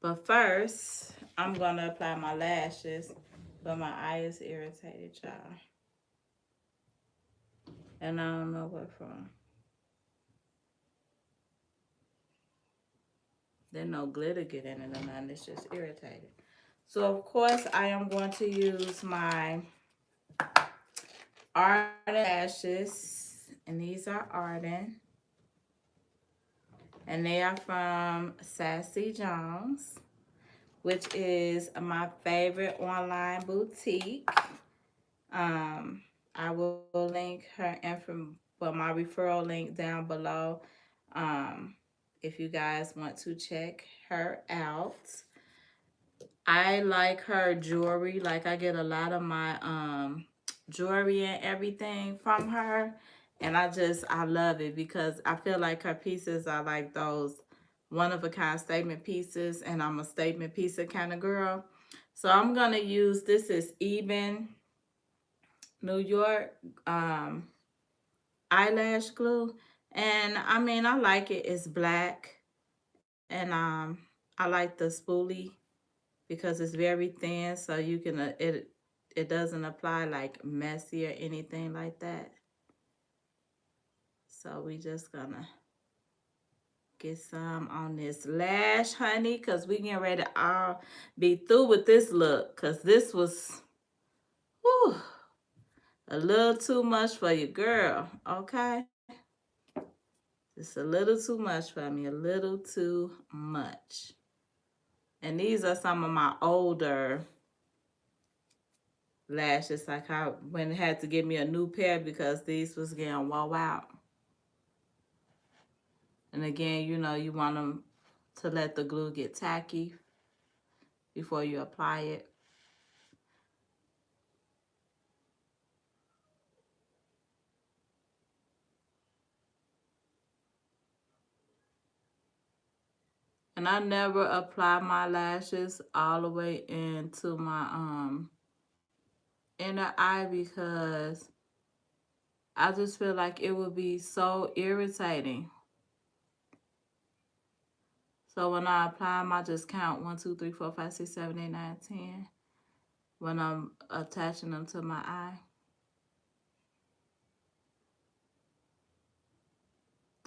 But first, I'm going to apply my lashes. But my eye is irritated, y'all. And I don't know what from. There's no glitter get in it or nothing. It's just irritated. So, of course, I am going to use my Arden lashes. And these are Arden. And they are from Sassy Jones, which is my favorite online boutique. I will link her info, for my referral link down below. If you guys want to check her out. I like her jewelry. Like I get a lot of my jewelry and everything from her. And I love it because I feel like her pieces are like those one-of-a-kind statement pieces. And I'm a statement piece kind of girl. So I'm going to use, this is Eben New York eyelash glue. And I mean, I like it. It's black. And I like the spoolie because it's very thin. So you can, it doesn't apply like messy or anything like that. So we just gonna get some on this lash, honey, because we getting ready to all be through with this look. Because this was, whew, a little too much for you, girl. Okay? It's a little too much for me. A little too much. And these are some of my older lashes. Like I went and had to get me a new pair because these was getting wore out. And again, you know, you want them to let the glue get tacky before you apply it. And I never apply my lashes all the way into my inner eye because I just feel like it would be so irritating. So when I apply them, I just count 1, 2, 3, 4, 5, 6, 7, 8, 9, 10 when I'm attaching them to my eye.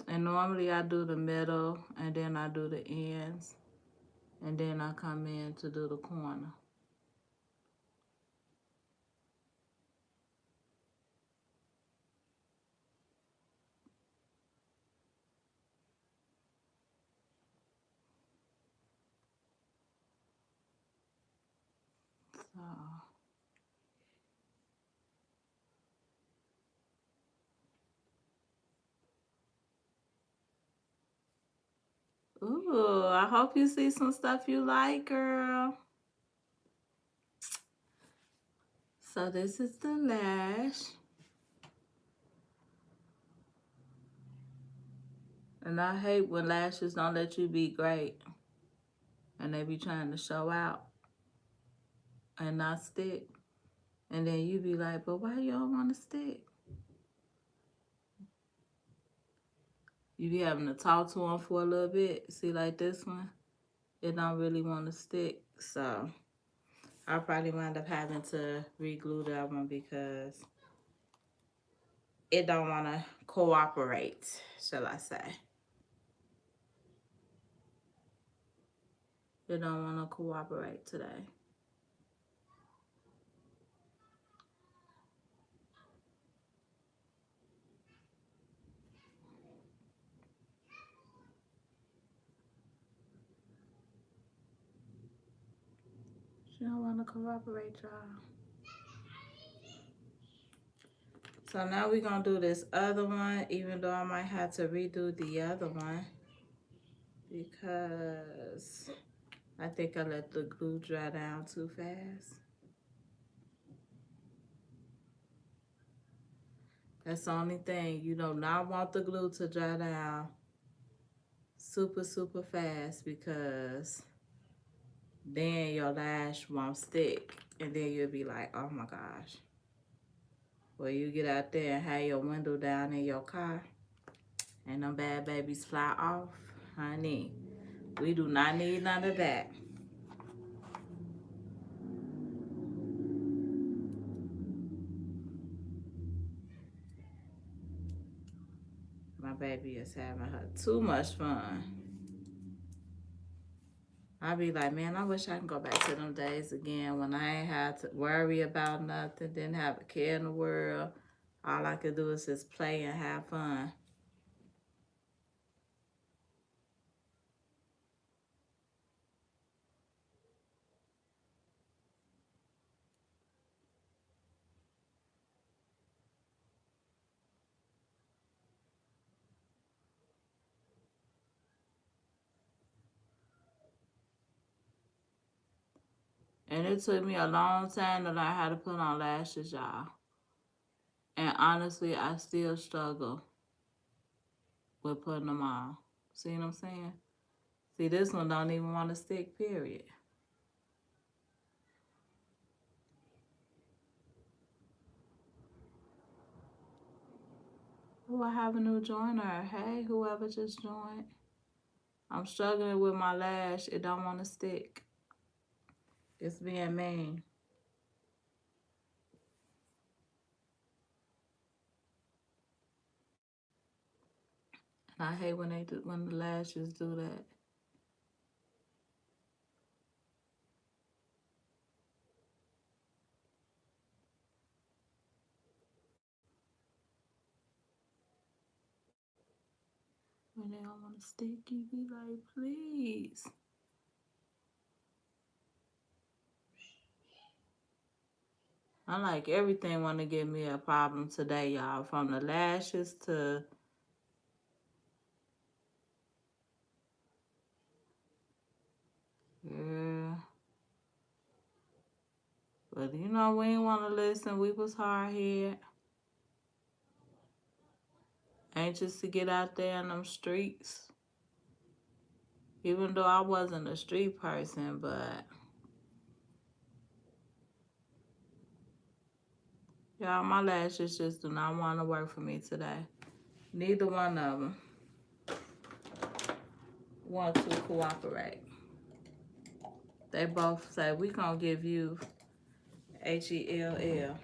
And normally I do the middle and then I do the ends and then I come in to do the corner. So, ooh, I hope you see some stuff you like, girl. So this is the lash. And I hate when lashes don't let you be great. And they be trying to show out and not stick. And then you be like, but why you don't want to stick? You be having to talk to them for a little bit. See, like this one, it don't really want to stick. So I probably wind up having to re-glue that one because it don't want to cooperate, shall I say. It don't want to cooperate today. She don't want to cooperate, y'all. So now we're going to do this other one, even though I might have to redo the other one because I think I let the glue dry down too fast. That's the only thing. You do not want the glue to dry down super, super fast because then your lash won't stick. And then you'll be like, oh my gosh. Well, you get out there and have your window down in your car and them bad babies fly off. Honey, we do not need none of that. My baby is having her too much fun. I be like, man, I wish I can go back to them days again when I ain't had to worry about nothing, didn't have a care in the world. All I could do is just play and have fun. And it took me a long time to learn how to put on lashes, y'all. And honestly, I still struggle with putting them on. See what I'm saying? See, this one don't even want to stick, period. Oh, I have a new joiner. Hey, whoever just joined. I'm struggling with my lash. It don't want to stick. It's being mean. And I hate when the lashes do that. When they don't want to stick, you be like, please. I like everything want to give me a problem today, y'all. From the lashes to... Yeah. But you know, we ain't want to listen. We was hard-headed. Anxious to get out there in them streets. Even though I wasn't a street person, but... Y'all, my lashes just do not want to work for me today. Neither one of them want to cooperate. They both say, we gonna give you HELL.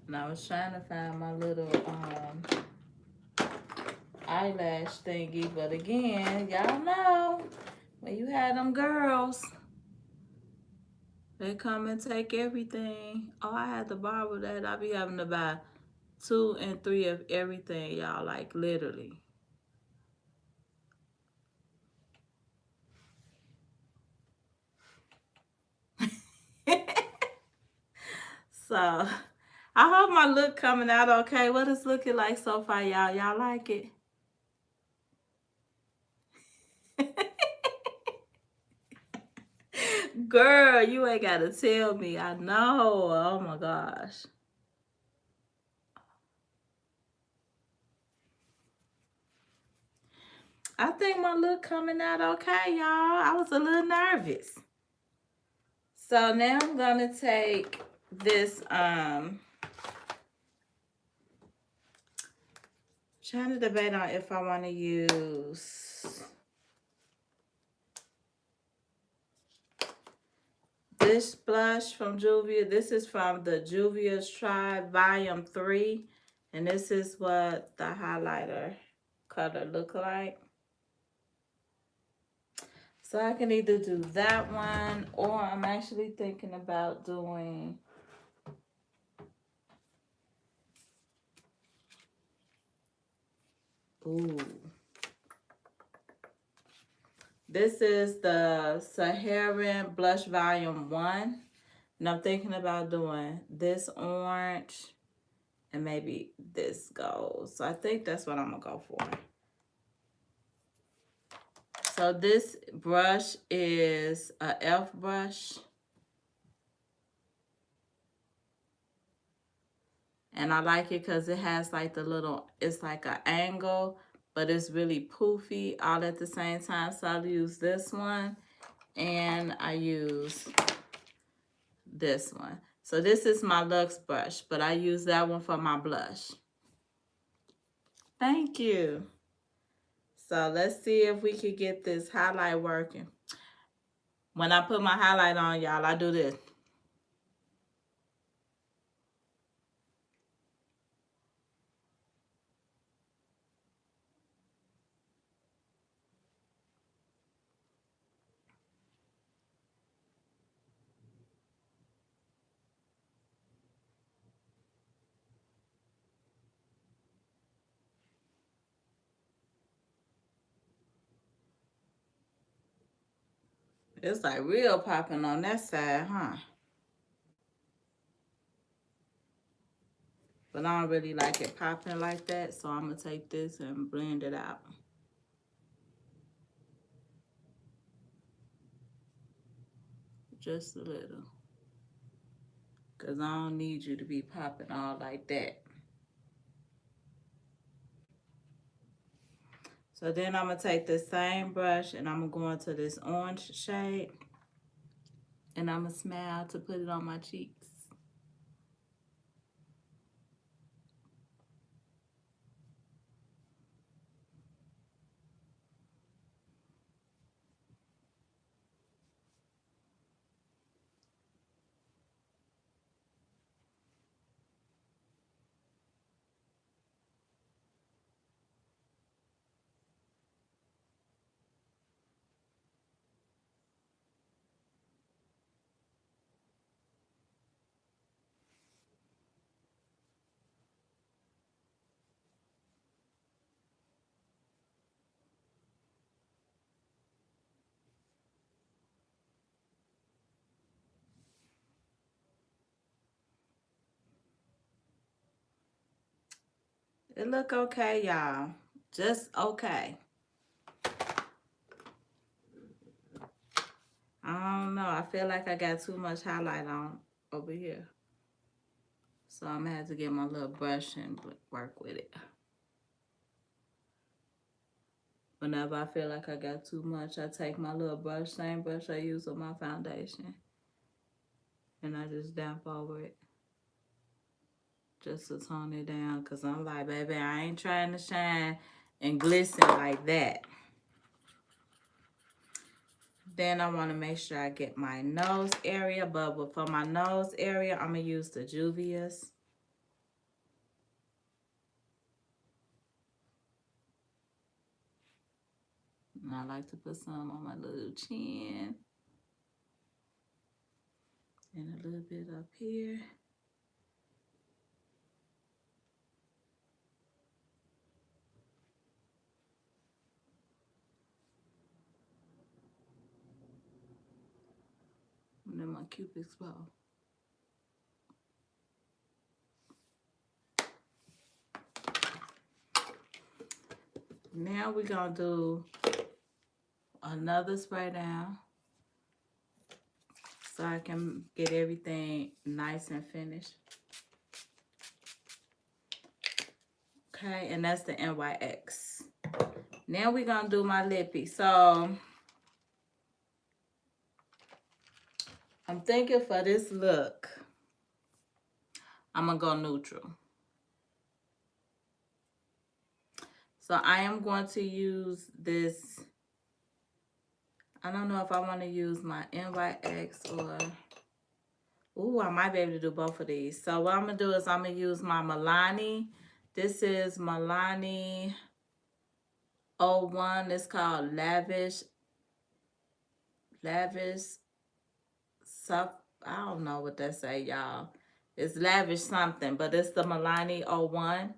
And I was trying to find my little eyelash thingy, but again, y'all know, when you have them girls, they come and take everything. Oh, I had to borrow that. I be having to buy 2 and 3 of everything, y'all, like literally. So, I hope my look coming out okay. What it's looking like so far, y'all? Y'all like it? Girl, you ain't got to tell me. I know. Oh, my gosh. I think my look coming out okay, y'all. I was a little nervous. So now I'm gonna take this, trying to debate on if I want to use this blush from Juvia. This is from the Juvia's Tribe Volume 3. And this is what the highlighter color look like. So I can either do that one, or I'm actually thinking about doing this is the Saharan Blush Volume 1. And I'm thinking about doing this orange and maybe this gold. So I think that's what I'm gonna go for. So this brush is a e.l.f. brush. And I like it because it has like the little, it's like an angle, but it's really poofy all at the same time. So I'll use this one and I use this one. So this is my Luxe brush, but I use that one for my blush. Thank you. So let's see if we can get this highlight working. When I put my highlight on, y'all, I do this. It's like real popping on that side, huh? But I don't really like it popping like that, so I'm going to take this and blend it out. Just a little. Because I don't need you to be popping all like that. So then I'm going to take this same brush and I'm going to go into this orange shade. And I'm going to smile to put it on my cheeks. It look okay, y'all. Just okay. I don't know. I feel like I got too much highlight on over here. So I'm going to have to get my little brush and work with it. Whenever I feel like I got too much, I take my little brush, same brush I use on my foundation, and I just damp over it. Just to tone it down, because I'm like, baby, I ain't trying to shine and glisten like that. Then I want to make sure I get my nose area, but for my nose area, I'm going to use the Juvia's. And I like to put some on my little chin. And a little bit up here. And then my Cupid's bow. Now we're going to do another spray down so I can get everything nice and finished. Okay, and that's the NYX. Now we're gonna do my lippy. So I'm thinking for this look, I'm gonna go neutral. So I am going to use this. I don't know if I want to use my NYX or, ooh, I might be able to do both of these. So what I'm gonna do is I'm gonna use my Milani. This is Milani 01. It's called Lavish Sup. I don't know what that say, y'all. It's Lavish something, but it's the Milani 01.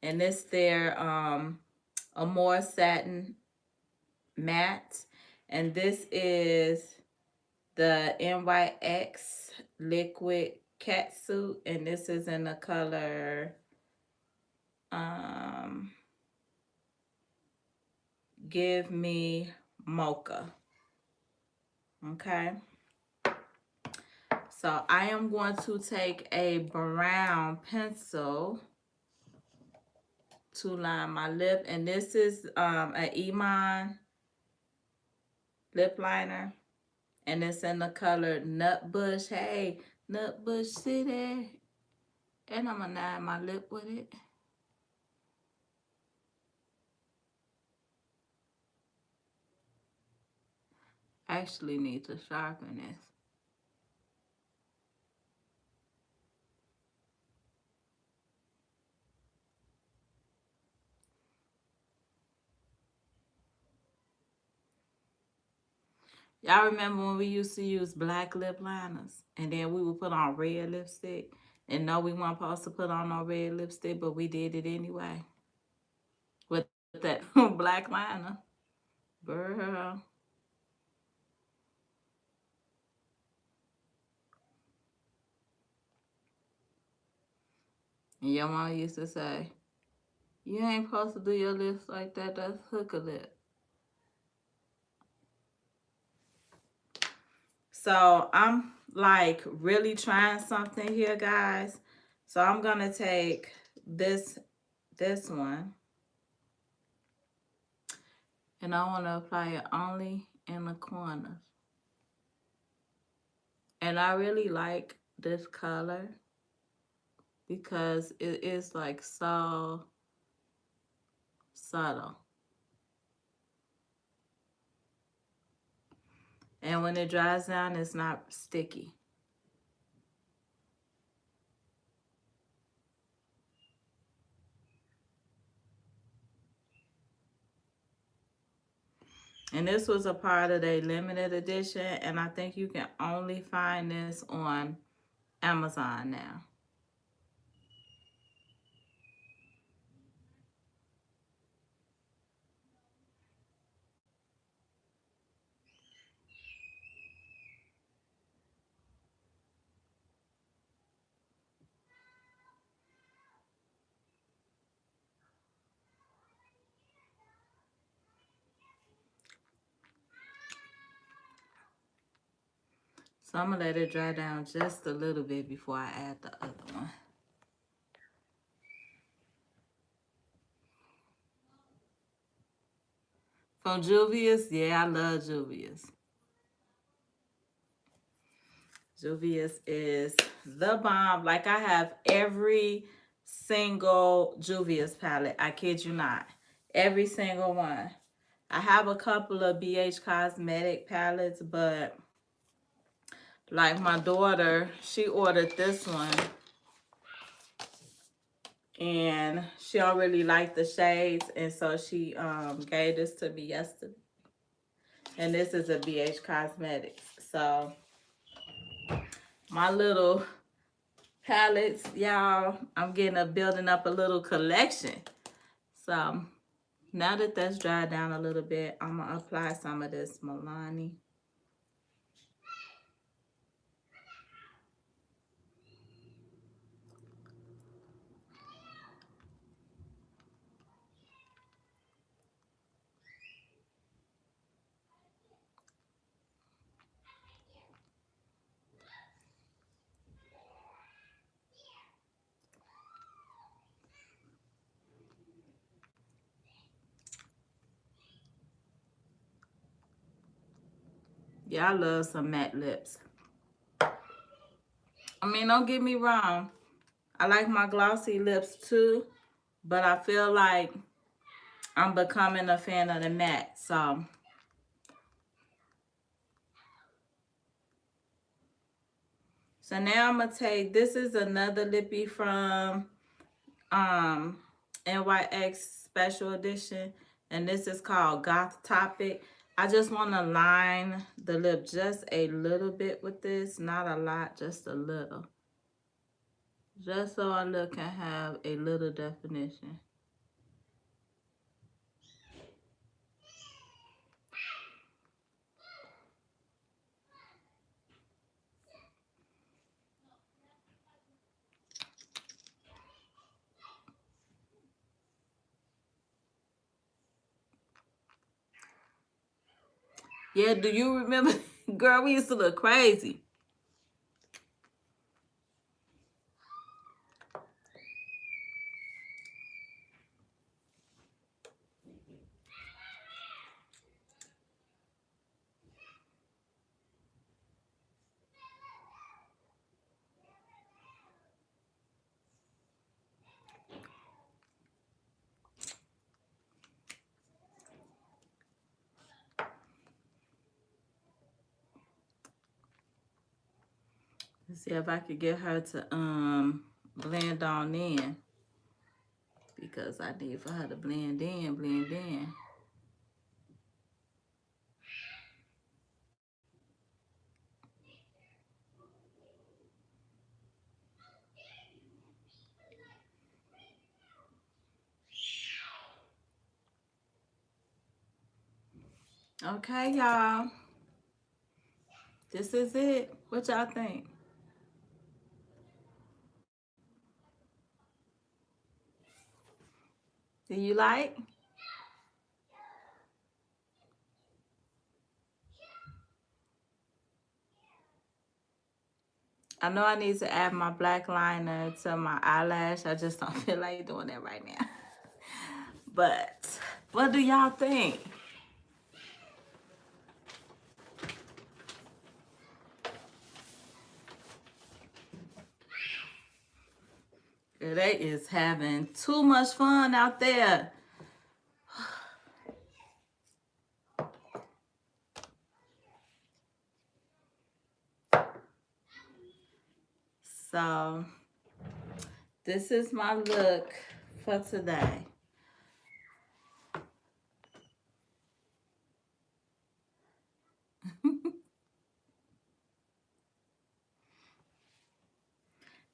And it's their Amore Satin Matte. And this is the NYX Liquid Catsuit. And this is in the color Give Me Mocha. Okay. So I am going to take a brown pencil to line my lip. And this is an Iman lip liner. And it's in the color Nutbush. Hey, Nutbush City. And I'm going to line my lip with it. I actually need to sharpen this. Y'all remember when we used to use black lip liners and then we would put on red lipstick? And no, we weren't supposed to put on no red lipstick, but we did it anyway. With that black liner. Girl. And your mama used to say, you ain't supposed to do your lips like that. That's hooker lip. So I'm like really trying something here, guys. So I'm going to take this one. And I want to apply it only in the corners. And I really like this color because it is like so subtle. And when it dries down, it's not sticky. And this was a part of their limited edition. And I think you can only find this on Amazon now. So I'm going to let it dry down just a little bit before I add the other one. From Juvia's, yeah, I love Juvia's. Juvia's is the bomb. Like I have every single Juvia's palette. I kid you not. Every single one. I have a couple of BH Cosmetic palettes, but like my daughter, she ordered this one. And she don't really like the shades. And so she gave this to me yesterday. And this is a BH Cosmetics. So my little palettes, y'all, I'm building up a little collection. So now that that's dried down a little bit, I'm going to apply some of this Milani. Yeah, I love some matte lips. I mean, don't get me wrong. I like my glossy lips too, but I feel like I'm becoming a fan of the matte. So now I'm gonna take, this is another lippy from NYX Special Edition, and this is called Goth Topic. I just want to line the lip just a little bit with this, not a lot, just a little, just so our lip can have a little definition. Yeah, do you remember, girl, we used to look crazy. Let's see if I could get her to blend on in, because I need for her to blend in, blend in. Okay, y'all. This is it. What y'all think? Do you like? I know I need to add my black liner to my eyelash. I just don't feel like doing that right now. But what do y'all think? They is having too much fun out there. So this is my look for today.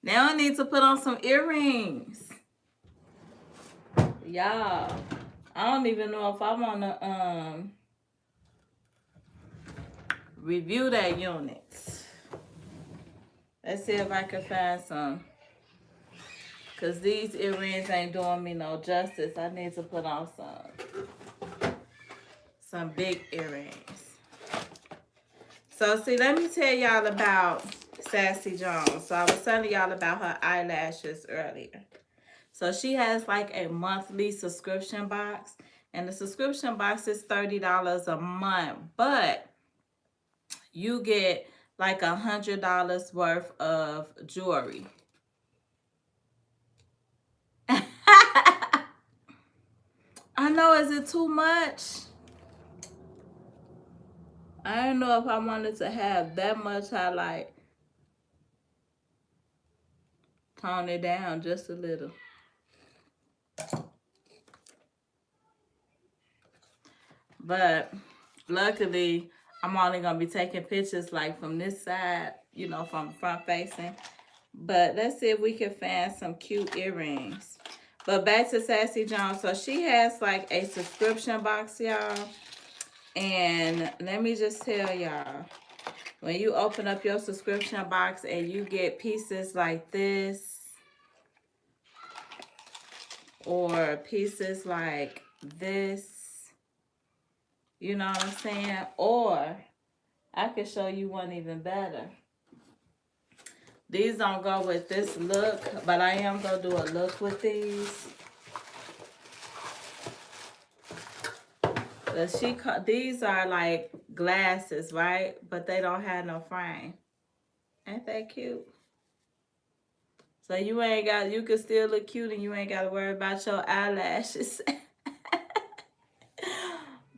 Now I need to put on some earrings. Y'all, I don't even know if I want to review that unit. Let's see if I can find some. Because these earrings ain't doing me no justice. I need to put on some big earrings. So see, let me tell y'all about Sassy Jones. So I was telling y'all about her eyelashes earlier. So she has like a monthly subscription box. And the subscription box is $30 a month. But you get like $100 worth of jewelry. I know, is it too much? I don't know if I wanted to have that much highlight. Tone it down just a little. But luckily, I'm only going to be taking pictures like from this side, you know, from front facing. But let's see if we can find some cute earrings. But back to Sassy Jones. So she has like a subscription box, y'all. And let me just tell y'all, when you open up your subscription box and you get pieces like this, or pieces like this, you know what I'm saying? Or I can show you one even better. These don't go with this look, but I am going to do a look with these. But these are like glasses, right? But they don't have no frame. Ain't that cute? So you can still look cute and you ain't got to worry about your eyelashes.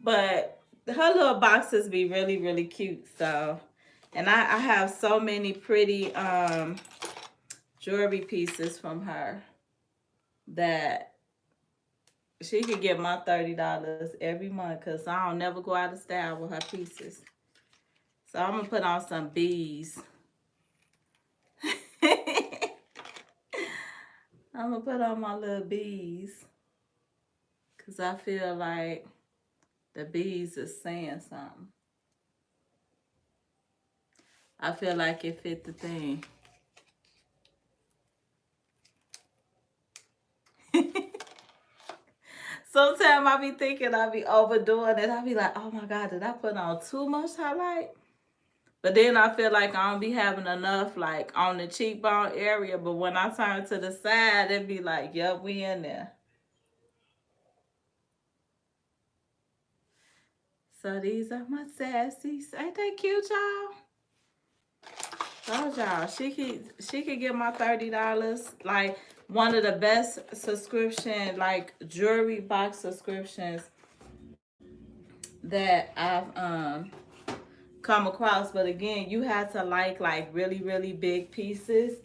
But her little boxes be really, really cute. So, and I have so many pretty jewelry pieces from her that she could get my $30 every month because I don't never go out of style with her pieces. So I'm going to put on some bees. I'm going to put on my little bees because I feel like the bees is saying something. I feel like it fit the thing. Sometimes I be thinking I be overdoing it. I be like, oh my God, did I put on too much highlight? But then I feel like I don't be having enough like on the cheekbone area. But when I turn to the side, it be like, yep, we in there. So these are my sassies. Ain't they cute, y'all? Told y'all, she could get my $30. Like one of the best subscription, like jewelry box subscriptions that I've come across. But again, you have to like really, really big pieces.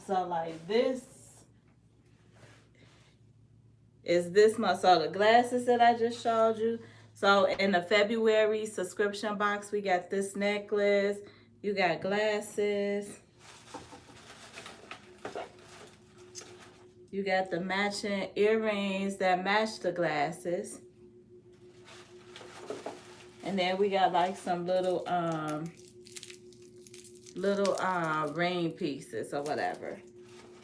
So like this is this much. So the glasses that I just showed you. So in the February subscription box, we got this necklace. You got glasses. You got the matching earrings that match the glasses. And then we got like some little ring pieces or whatever.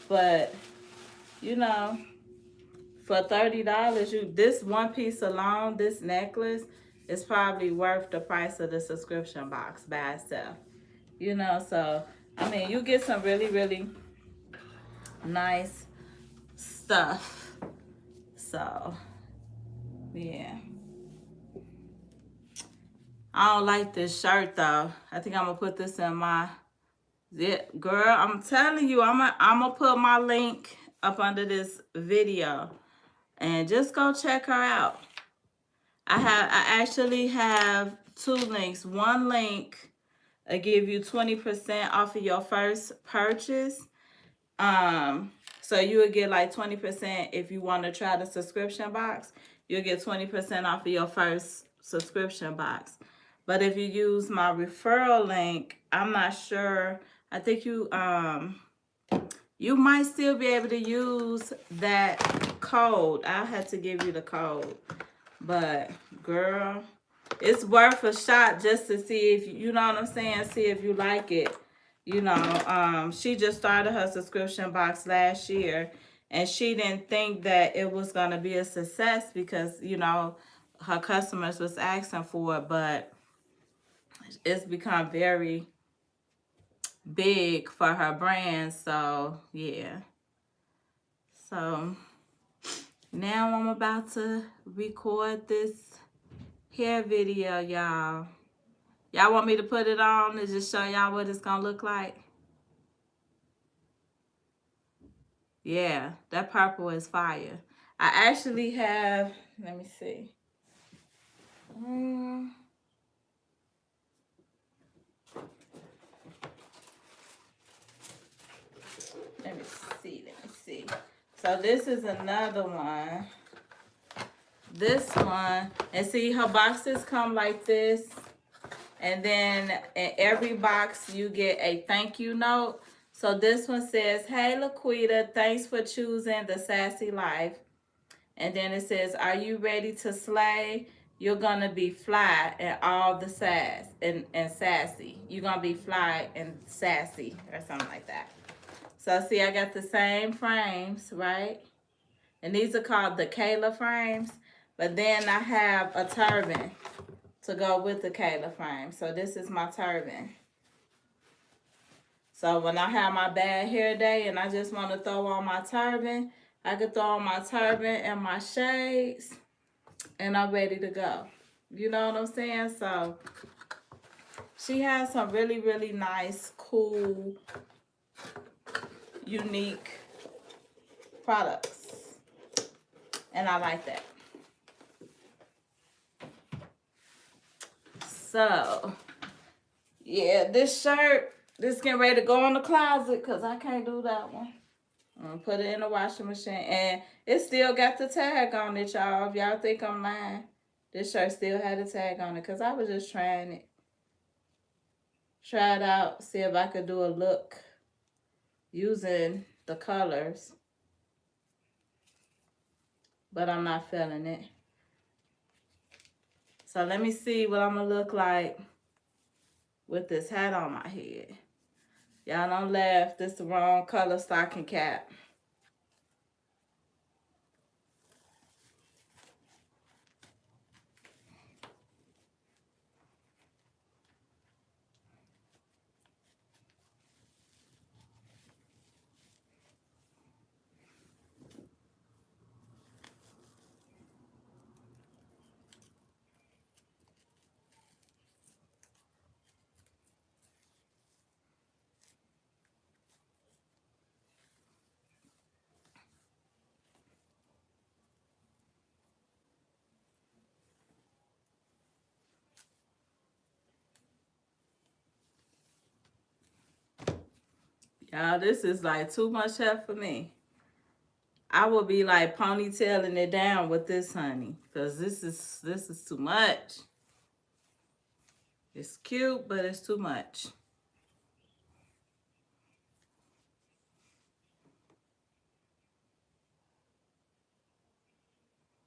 But you know, for $30, this one piece alone, this necklace, is probably worth the price of the subscription box by itself. You know, so I mean, you get some really, really nice stuff. So yeah. I don't like this shirt though. I think I'm gonna put this in my girl. I'm telling you, I'm gonna put my link up under this video and just go check her out. I actually have two links. One link will give you 20% off of your first purchase. So you would get like 20% if you want to try the subscription box. You'll get 20% off of your first subscription box. But if you use my referral link, I'm not sure. I think you might still be able to use that code. I'll have to give you the code. But girl, it's worth a shot just to see if you know what I'm saying, see if you like it. You know, she just started her subscription box last year and she didn't think that it was gonna be a success because, you know, her customers was asking for it, but it's become very big for her brand. So yeah. So now I'm about to record this hair video, y'all. Y'all want me to put it on and just show y'all what it's gonna look like? Yeah, that purple is fire. I actually have, let me see. Let me see. So this is another one. This one, and see her boxes come like this. And then in every box you get a thank you note. So this one says, hey Laquita, thanks for choosing the Sassy Life. And then it says, are you ready to slay? You're gonna be fly and all the sass and sassy. You're gonna be fly and sassy or something like that. So see, I got the same frames, right? And these are called the Kayla frames. But then I have a turban to go with the Kayla frame. So this is my turban. So when I have my bad hair day and I just want to throw on my turban, I could throw on my turban and my shades and I'm ready to go. You know what I'm saying? So she has some really, really nice, cool, unique products. And I like that. So, yeah, this shirt, this getting ready to go in the closet because I can't do that one. I'm gonna put it in the washing machine. And it still got the tag on it, y'all. If y'all think I'm lying, this shirt still had a tag on it because I was just trying it. Try it out, see if I could do a look using the colors. But I'm not feeling it. So let me see what I'm gonna look like with this hat on my head. Y'all don't laugh, this the wrong color stocking cap. Y'all, this is like too much hair for me. I will be like ponytailing it down with this, honey, because this is too much. It's cute, but it's too much.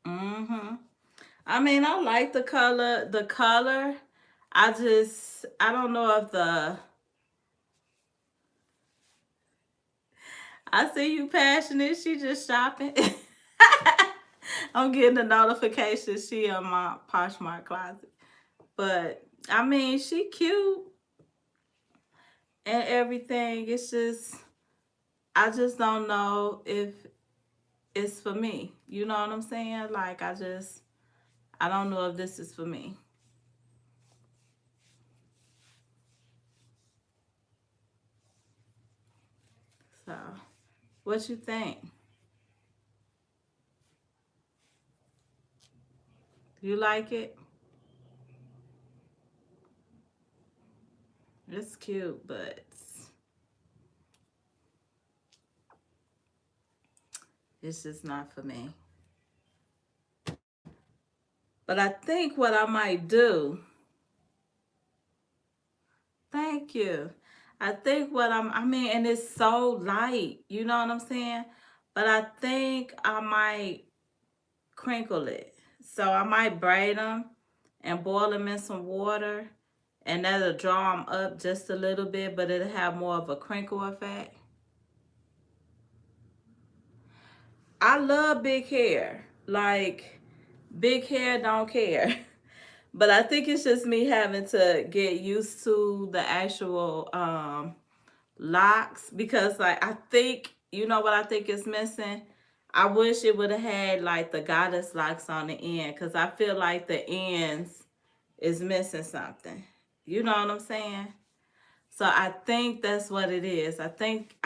I mean, I like the color. I don't know if I see you passionate. She just shopping. I'm getting a notification. She in my Poshmark closet. But, I mean, she cute and everything. It's just, I just don't know if it's for me. You know what I'm saying? Like, I don't know if this is for me. So, what you think? You like it? It's cute, but it's just not for me. But I think what I might do, thank you. I think I mean, and it's so light, you know what I'm saying? But I think I might crinkle it. So I might braid them and boil them in some water, and that'll draw them up just a little bit, but it'll have more of a crinkle effect. I love big hair. Like, big hair don't care. But I think it's just me having to get used to the actual locks, because like I think, you know what I think is missing? I wish it would have had like the goddess locks on the end, because I feel like the ends is missing something. You know what I'm saying? So I think that's what it is. I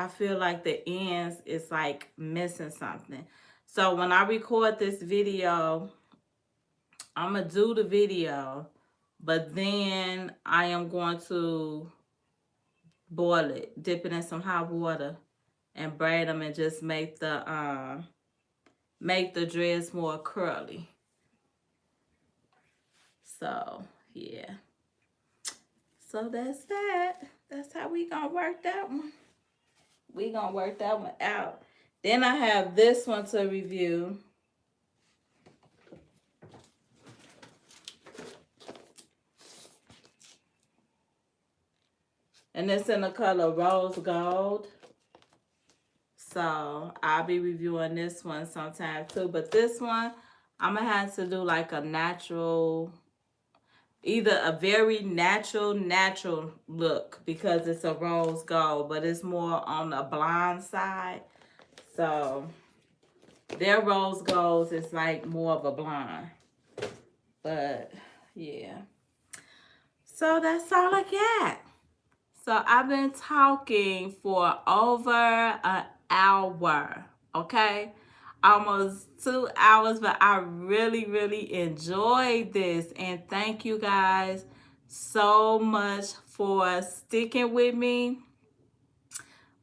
feel like the ends is like missing something. So when I record this video, I'm going to do the video, but then I am going to boil it, dip it in some hot water, and braid them and just make the dreads more curly. So, yeah. So that's that. That's how we gonna work that one. We gonna work that one out. Then I have this one to review. And it's in the color rose gold. So I'll be reviewing this one sometime too. But this one, I'm gonna have to do like a natural, either a very natural look, because it's a rose gold, but it's more on the blonde side. So their rose golds is like more of a blonde. But yeah. So that's all I got. So I've been talking for over an hour, okay? Almost 2 hours, but I really, really enjoyed this. And thank you guys so much for sticking with me.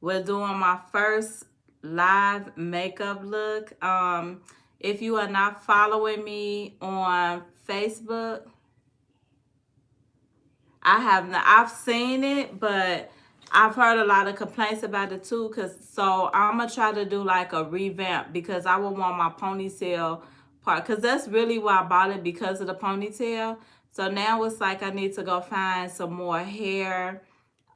We're doing my first live makeup look. If you are not following me on Facebook, I've seen it, but I've heard a lot of complaints about it too. So I'm gonna try to do like a revamp because I would want my ponytail part, because that's really why I bought it, because of the ponytail. So now it's like I need to go find some more hair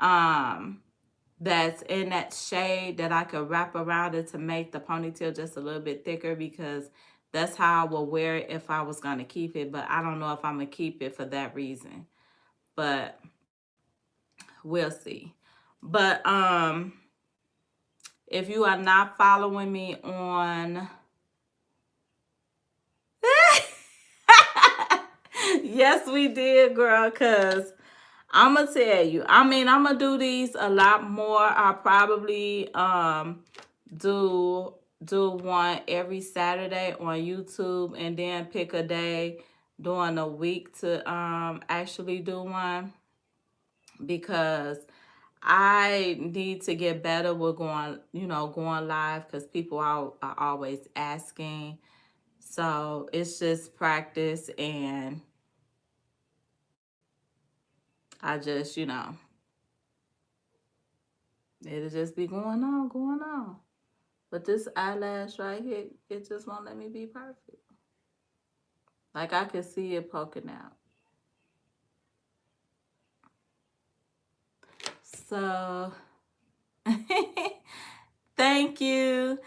that's in that shade that I could wrap around it to make the ponytail just a little bit thicker, because that's how I would wear it if I was gonna keep it. But I don't know if I'm gonna keep it for that reason. But we'll see. But if you are not following me on yes, we did, girl, cuz I'm gonna tell you. I mean, I'm gonna do these a lot more. I'll probably do one every Saturday on YouTube, and then pick a day during the week to actually do one, because I need to get better with going live, because people are always asking. So it's just practice, and I just, it'll just be going on, going on. But this eyelash right here, it just won't let me be perfect. Like, I can see it poking out. So, thank you.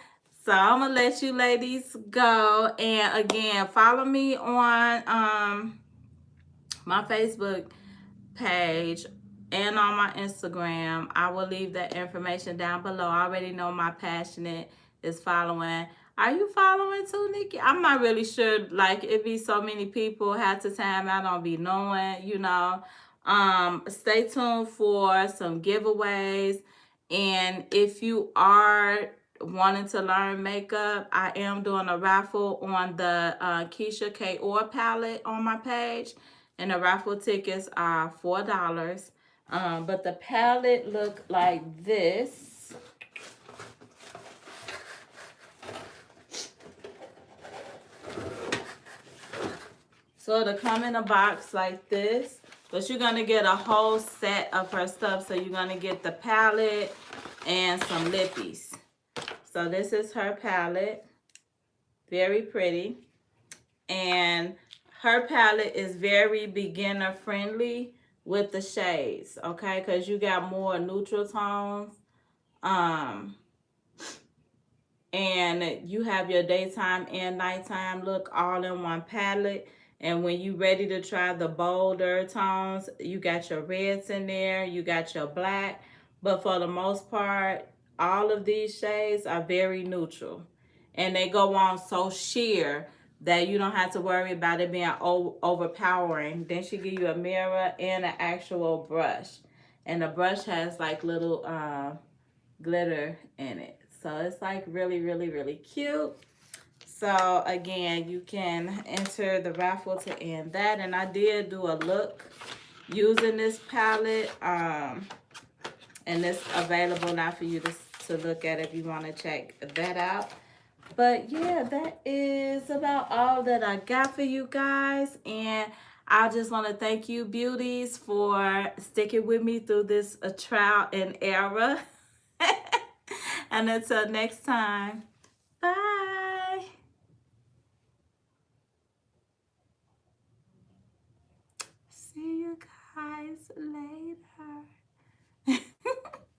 So I'm gonna let you ladies go. And again, follow me on my Facebook page and on my Instagram. I will leave that information down below. I already know my passionate is following. Are you following too, Nikki? I'm not really sure. Like, it be so many people half the time I don't be knowing. Stay tuned for some giveaways. And if you are wanting to learn makeup, I am doing a raffle on the Keisha K. Orr palette on my page. And the raffle tickets are $4. But the palette look like this. So it'll come in a box like this. But you're going to get a whole set of her stuff. So you're going to get the palette and some lippies. So this is her palette. Very pretty. And her palette is very beginner friendly with the shades, okay? Because you got more neutral tones. And you have your daytime and nighttime look all in one palette. And when you ready to try the bolder tones, you got your reds in there, you got your black. But for the most part, all of these shades are very neutral. And they go on so sheer that you don't have to worry about it being overpowering. Then she give you a mirror and an actual brush. And the brush has like little glitter in it. So it's like really, really, really cute. So again, you can enter the raffle to end that. And I did do a look using this palette. And it's available now for you to look at if you want to check that out. But yeah, that is about all that I got for you guys. And I just want to thank you, beauties, for sticking with me through this trial and error. And until next time, bye. See you guys later.